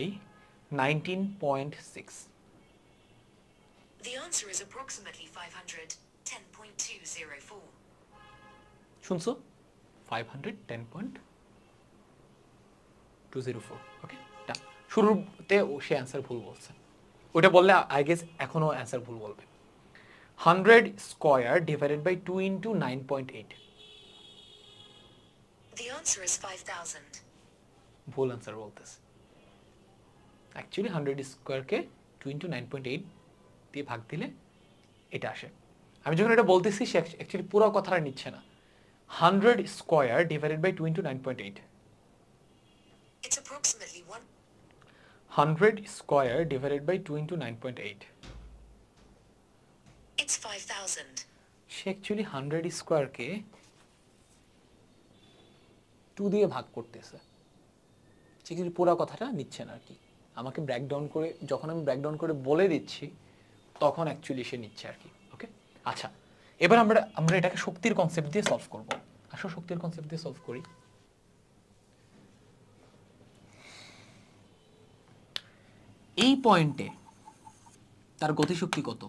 19.6। The answer is approximately 510.204. শুনছো 510.204। ওকে, শুরুতে সে অ্যান্সার ভুল বলছে, ওটা বললে আই গেস এখনো অ্যান্সার ভুল বলবে। 100 square divided by 2 into 9.8। The answer is 5,000. ভুল অ্যান্সার বলতেছে। অ্যাকচুয়ালি 100 স্কয়ারকে 2 ইন্টু 9.8 দিয়ে ভাগ দিলে এটা আসে। আমি যখন এটা বলতেছি সে অ্যাকচুয়ালি পুরো কথাটা নিচ্ছে না। 100 square divided by 2 into 9.8। It's approximately 100 square divided by 2 into 9.8। It's 5,000. সে অ্যাকচুয়ালি 100 স্কয়ারকে 2 দিয়ে ভাগ করতেছে, সে কিন্তু পুরো কথাটা নিচ্ছে না আর কি। আমাকে ব্রেকডাউন করে, যখন আমি ব্রেকডাউন করে বলে দিচ্ছি তখন অ্যাকচুয়ালি সে নিচ্ছে আর কি। ওকে, আচ্ছা এবার আমরা এটাকে শক্তির কনসেপ্ট দিয়ে সলভ করব। আসলে শক্তির কনসেপ্ট দিয়ে সলভ করি। এই পয়েন্টে তার গতিশক্তি কত?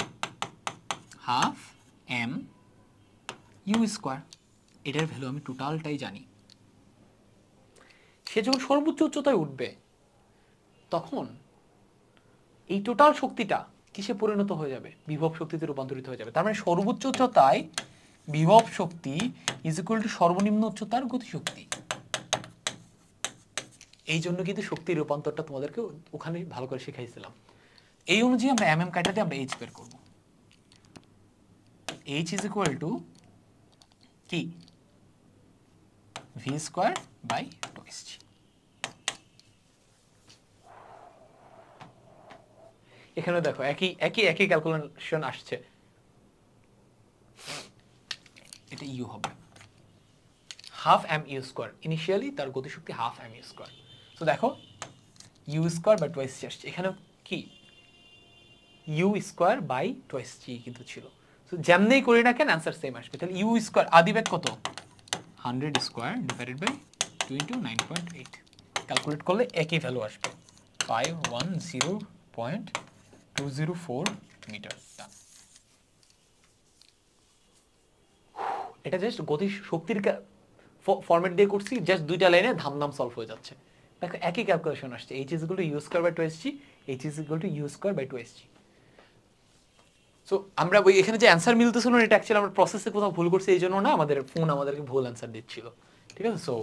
Half M U square. এটার ভ্যালু আমি টোটালটাই জানি। সে যখন সর্বোচ্চ উচ্চতায় উঠবে তখন এই টোটাল শক্তিটা কিসে পরিণত হয়ে যাবে? বিভব শক্তিতে রূপান্তরিত হয়ে যাবে। তার মানে সর্বোচ্চ উচ্চতায় বিভব শক্তি ইজ ইকুয়াল টু সর্বনিম্ন উচ্চতার গতিশক্তি। এই জন্য কিন্তু শক্তির রূপান্তরটা তোমাদেরকে ওখানে ভালো করে শিখাইছিলাম। এই অনুযায়ী আমরা এম এম কাটাতে আমরা এইচ বের করব। এইচ ইজ ইকুয়াল টু কি? V square by two S G. এখানে দেখো একই ক্যালকুলেশন আসছে। এটা ইউ হবে half M U square. Initially তার গতিশক্তি হাফ এম ইউ স্কয়ার। তো দেখো U square by twice G আসছে। এখানে কি U square by twice G কিন্তু ছিল। তো যেমনেই করি না কেন অ্যান্সার সেম আসবে। তাহলে ইউ স্কয়ার আদি বেগ কত? 100 square divided by 2 into 9.8। Calculate করলে একই ভ্যালু আসবে 510.204 মিটার। এটা জাস্ট গতি শক্তির ফরম্যাট দিয়ে করছি, জাস্ট দুইটা লাইনে ধামধাম সলভ হয়ে যাচ্ছে। দেখো একই ক্যালকুলেশন আসছে। H is equal to U square by two S G, H is equal to U square by two S G. So আমরা ওই এখানে যে অ্যান্সার মিলতেছিল না, এটা অ্যাকচুয়ালি আমরা প্রসেসে কোথাও ভুল করছি, এই জন্য না আমাদের ফোন আমাদেরকে ভুল অ্যান্সার দিচ্ছিল। ঠিক আছে, সো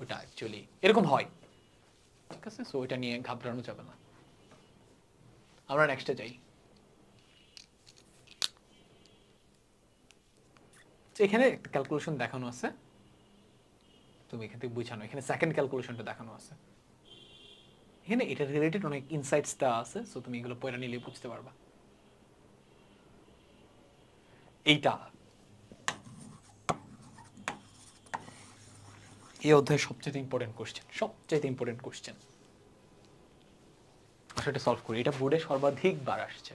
ওটা অ্যাকচুয়ালি এরকম হয়। ঠিক আছে, সো এটা নিয়ে ঘাবড়ানো যাবে না। আমরা নেক্সটে যাই। এখানে একটা ক্যালকুলেশন দেখানো আছে, তুমি এখান থেকে বুঝানো। এখানে সেকেন্ড ক্যালকুলেশনটা দেখানো আছে। এখানে এটা রিলেটেড অনেক ইনসাইটস দেওয়া আছে, সো তুমি এগুলো পড়ে নিলে বুঝতে পারবা। এইটা এই অধ্যায়ের সবচেয়ে ইম্পর্টেন্ট কোশ্চেন, সবচেয়ে ইম্পর্টেন্ট কোশ্চেন। আসলে এটা সলভ করি। এটা বোর্ডে সর্বাধিক বার আসছে।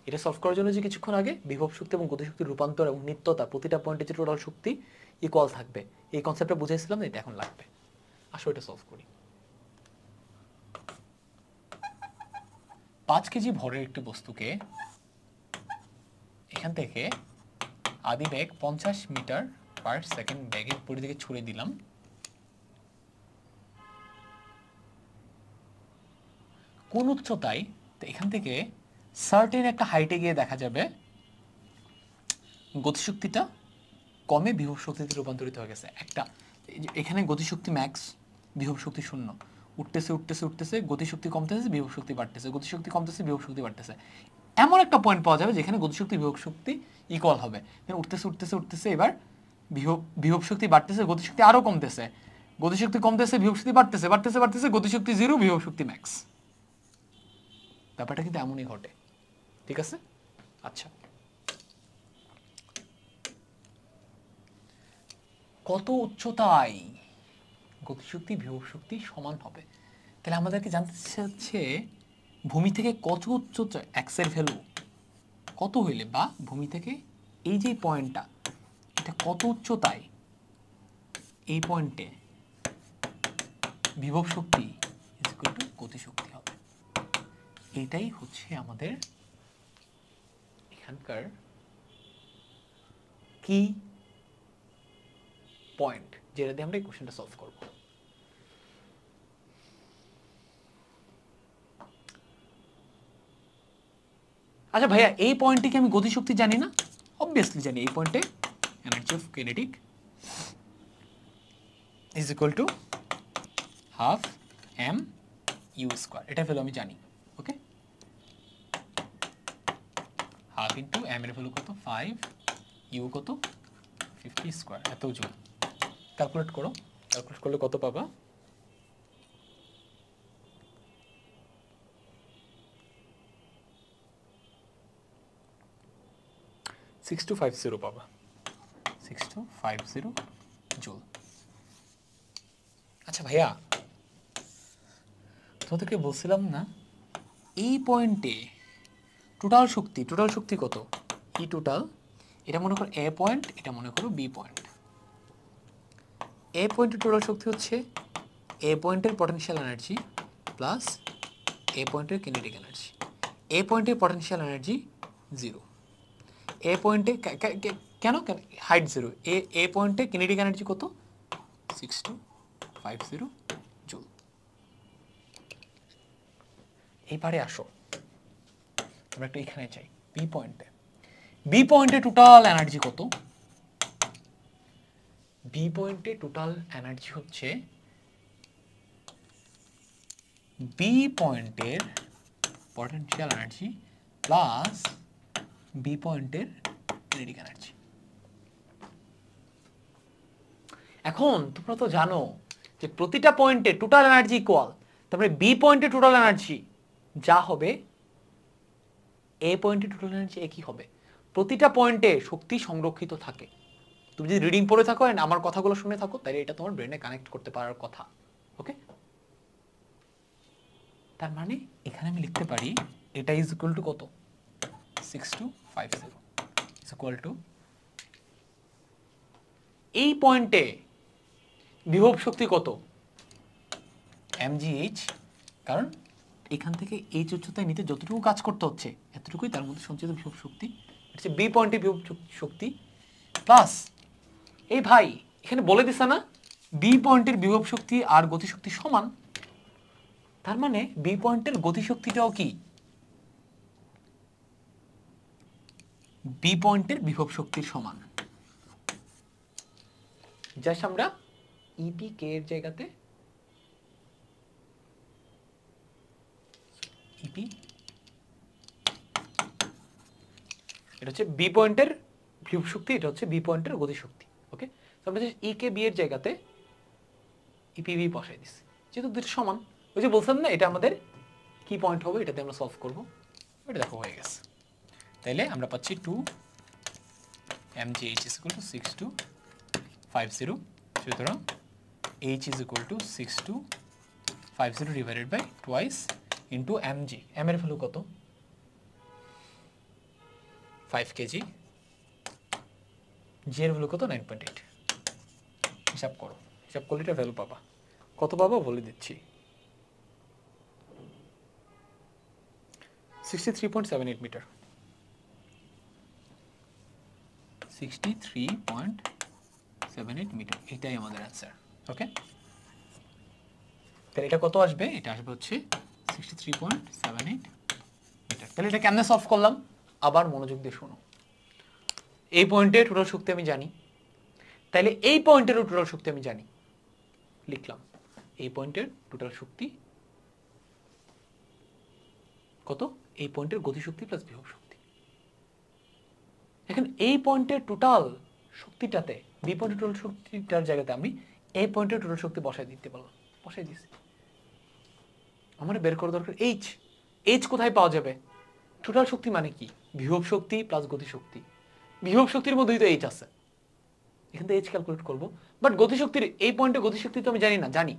এটা সলভ করার জন্য যে কিছুক্ষণ আগে বিভব শক্তি এবং গতিশক্তির রূপান্তর এবং নিত্যতা প্রতিটা পয়েন্টে যে টোটাল শক্তি ইকুয়াল থাকবে, এই কনসেপ্টটা বুঝাইছিলাম না, এটা এখন লাগবে। আসলে এটা সলভ করি। 5 কেজি ভরের একটি বস্তুকে এখান থেকে আদিবেগ 50 মিটার পার সেকেন্ড বেগের পরিধিকে ছুড়ে দিলাম। কোন উচ্চতায়? তো এখান থেকে সার্টেন একটা হাইটে গিয়ে দেখা যাবে গতিশক্তিটা কমে বিভব শক্তিতে রূপান্তরিত হয়ে গেছে। একটা এখানে গতিশক্তি ম্যাক্স, বিভব শক্তি 0। উঠতেছে গতিশক্তি কমতেছে বিভব শক্তি বাড়তেছে, গতিশক্তি কমতেছে বিভব শক্তি বাড়তেছে। এমন একটা পয়েন্ট পাওয়া যাবে যেখানে গতিশক্তি বিভব শক্তি ইকুয়াল হবে। উঠতেছে এবার বিভব শক্তি বাড়তেছে, গতিশক্তি আরো কমতেছে, গতিশক্তি কমতেছে বিভব শক্তি বাড়তেছে, গতিশক্তি 0, বিভব শক্তি ম্যাক্স। ব্যাপারটা কিন্তু এমনই ঘটে, ঠিক আছে? আচ্ছা, কত উচ্চতায় গতিশক্তি বিভব শক্তি সমান হবে? তাহলে আমাদেরকে জানতে চাচ্ছে ভূমি থেকে কত উচ্চতা এক্স এর ভ্যালু কত হইলে, বা ভূমি থেকে এই যে পয়েন্টটা এটা কত উচ্চতায় এই পয়েন্টে বিভব শক্তি ইকুয়াল টু গতিশক্তি হবে। এটাই হচ্ছে আমাদের এখানকার কি পয়েন্ট, যেটা দিয়ে আমরা এই কোশ্চেনটা সলভ করব। আচ্ছা ভাইয়া, এই পয়েন্টে কি আমি গতিশক্তি জানি না? অবভিয়াসলি জানি। এই পয়েন্টে energy of kinetic is equal to half M U square, এটা ভ্যালু আমি জানি। ওকে, হাফ ইন্টু এম এর ভ্যালু কত 5, ইউ কত 50 স্কোয়ার, এত জুল। ক্যালকুলেট করো, ক্যালকুলেট করলে কত পাবা? 6250 পাবা, 6250 জুল। আচ্ছা ভাইয়া, তোমাদেরকে বলছিলাম না এই পয়েন্টে টোটাল শক্তি কত? ই টোটাল, এটা মনে করো এ পয়েন্ট, এটা মনে করো বি পয়েন্ট। এ পয়েন্টের টোটাল শক্তি হচ্ছে এ পয়েন্টের পটেনশিয়াল এনার্জি প্লাস এ পয়েন্টের কিনেটিক এনার্জি। এ পয়েন্টের পটেনশিয়াল এনার্জি 0, এ পয়েন্টে কেন হাইট 0, এ পয়েন্টে কিনেটিক এনার্জি কত? 6250 জুল। এইবারে আসো আমরা একটু এখানে চাই বি পয়েন্টে টোটাল এনার্জি কত? বি পয়েন্টে টোটাল এনার্জি হচ্ছে বি পয়েন্টের পটেনশিয়াল এনার্জি প্লাস বি পয়েন্টের কিনেটিক এনার্জি। এখন তোমরা তো জানো যে প্রতিটা পয়েন্টে টোটাল এনার্জি ইকুয়াল, তারপরে বি পয়েন্টে টোটাল এনার্জি যা হবে এ পয়েন্টে টোটাল এনার্জি একই হবে। প্রতিটা পয়েন্টে শক্তি সংরক্ষিত থাকে। তুমি যদি রিডিং পড়ে থাকো এন্ড আমার কথাগুলো শুনে থাকো, তাহলে এটা তোমার ব্রেনে কানেক্ট করতে পারার কথা। ওকে, তার মানে এখানে আমি লিখতে পারি এটা ইজ ইকুয়াল টু কত? 6250 ইজ ইকুয়াল টু এই পয়েন্টে বিভব শক্তি কত? mgh, কারণ এখান থেকে এইচ উচ্চতায় নিতে যতটুকু কাজ করতে হচ্ছে এতটুকুই তার মধ্যে সঞ্চিত বিভব শক্তি, হচ্ছে বি পয়েন্টে বিভব শক্তি প্লাস এই ভাই এখানে বলে দিছে না বি পয়েন্টের বিভব শক্তি আর গতিশক্তি সমান, তার মানে বি পয়েন্টের গতিশক্তিটাও কি বি পয়েন্টের বিভব শক্তির সমান। জাস্ট আমরা ইপি কে এর জায়গাতে ইপি, এটা হচ্ছে বি পয়েন্টের বিভব শক্তি, এটা হচ্ছে বি পয়েন্টের গতিশক্তি। ওকে, তো আমরা জাস্ট ই কে বি এর জায়গাতে ইপিবি বসাই দিচ্ছি, যেহেতু দুটো সমান। ওই যে বলছিলাম না এটা আমাদের কি পয়েন্ট হবে, এটাতে আমরা সলভ করব। এটা দেখো হয়ে গেছে। তাইলে আমরা পাচ্ছি 2 mgh is equal to 6250, সুতরাং h is equal to 6250 divided by twice into mg, m এর ভ্যালু কত? 5 kg, g এর ভ্যালু কত? 9.8। হিসাব করো, হিসাব করলে এটা ভ্যালু পাবা। কত পাবা বলে দিচ্ছি, 63.78 মিটার। 63.78 মিটার, এটাই আমাদের অ্যান্সার। ওকে, তাহলে এটা কত আসবে? এটা আসবে হচ্ছে 63.78 মিটার। তাহলে এটা কেমনে সলভ করলাম? আবার মনোযোগ দিয়ে শোনো। এই পয়েন্টের টোটাল শক্তি আমি জানি, তাহলে এই পয়েন্টের টোটাল শক্তি আমি জানি, লিখলাম। এই পয়েন্টের টোটাল শক্তি কত? এই পয়েন্টের গতিশক্তি প্লাস বিভব শক্তি। এখন এই পয়েন্টের টোটাল শক্তিটাতে বি পয়েন্টের টোটাল শক্তিটার জায়গাতে আমি এই পয়েন্টের টোটাল শক্তি বসাই দিতে পারলাম, বসাই দিয়েছি। আমার বের করা দরকার এইচ। এইচ কোথায় পাওয়া যাবে? টোটাল শক্তি মানে কি? বিভব শক্তি প্লাস গতিশক্তি। বিভব শক্তির মধ্যেই তো এইচ আছে, এখান থেকে এইচ ক্যালকুলেট করবো। বাট গতিশক্তির এই পয়েন্টে গতিশক্তি তো আমি জানি না, জানি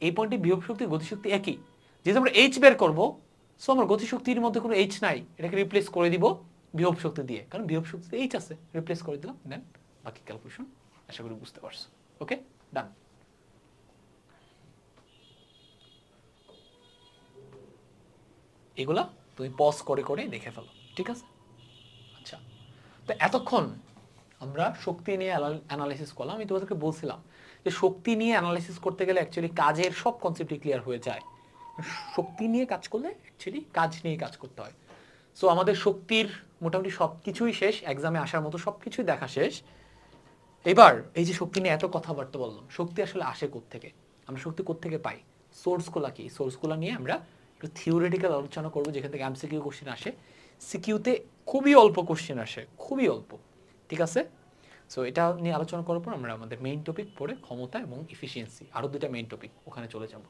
এই পয়েন্টে বিভব শক্তি গতিশক্তি একই। যেহেতু আমরা এইচ বের করবো, সো আমার গতিশক্তির মধ্যে কোনো এইচ নাই, এটাকে রিপ্লেস করে দিব বিভব শক্তি দিয়ে, কারণ বিভব শক্তিতে এইচ আছে, রিপ্লেস করে দিলাম। দেন বাকি ক্যালকুলেশন আশা করি বুঝতে পারছো। ওকে, ডান। এগুলা তুমি পজ করে করে দেখে ফেলো, ঠিক আছে? আচ্ছা, তো এতক্ষণ আমরা শক্তি নিয়ে অ্যানালাইসিস করলাম। আমি তোমাদেরকে বলছিলাম যে শক্তি নিয়ে অ্যানালাইসিস করতে গেলে অ্যাকচুয়ালি কাজের সব কনসেপ্টই ক্লিয়ার হয়ে যায়। শক্তি নিয়ে কাজ করলে অ্যাকচুয়ালি কাজ নিয়ে কাজ করতে হয়। সো আমাদের শক্তির মোটামুটি সব কিছুই শেষ, এক্সামে আসার মতো সব কিছুই দেখা শেষ। এবার এই যে শক্তি নিয়ে এত কথাবার্তা বললাম, শক্তি আসলে আসে কোত্থেকে, আমরা শক্তি কোত্থেকে পাই, সোর্সগুলো কি, সোর্সগুলো নিয়ে আমরা একটু থিওরিটিক্যাল আলোচনা করবো, যেখান থেকে এমসিকিউ কোশ্চেন আসে। সিকিউতে খুবই অল্প কোশ্চেন আসে, খুবই অল্প, ঠিক আছে? সো এটা নিয়ে আলোচনা করার পর আমরা আমাদের মেইন টপিক পড়ে ক্ষমতা এবং ইফিসিয়েন্সি, আরও দুটা মেইন টপিক, ওখানে চলে যাব।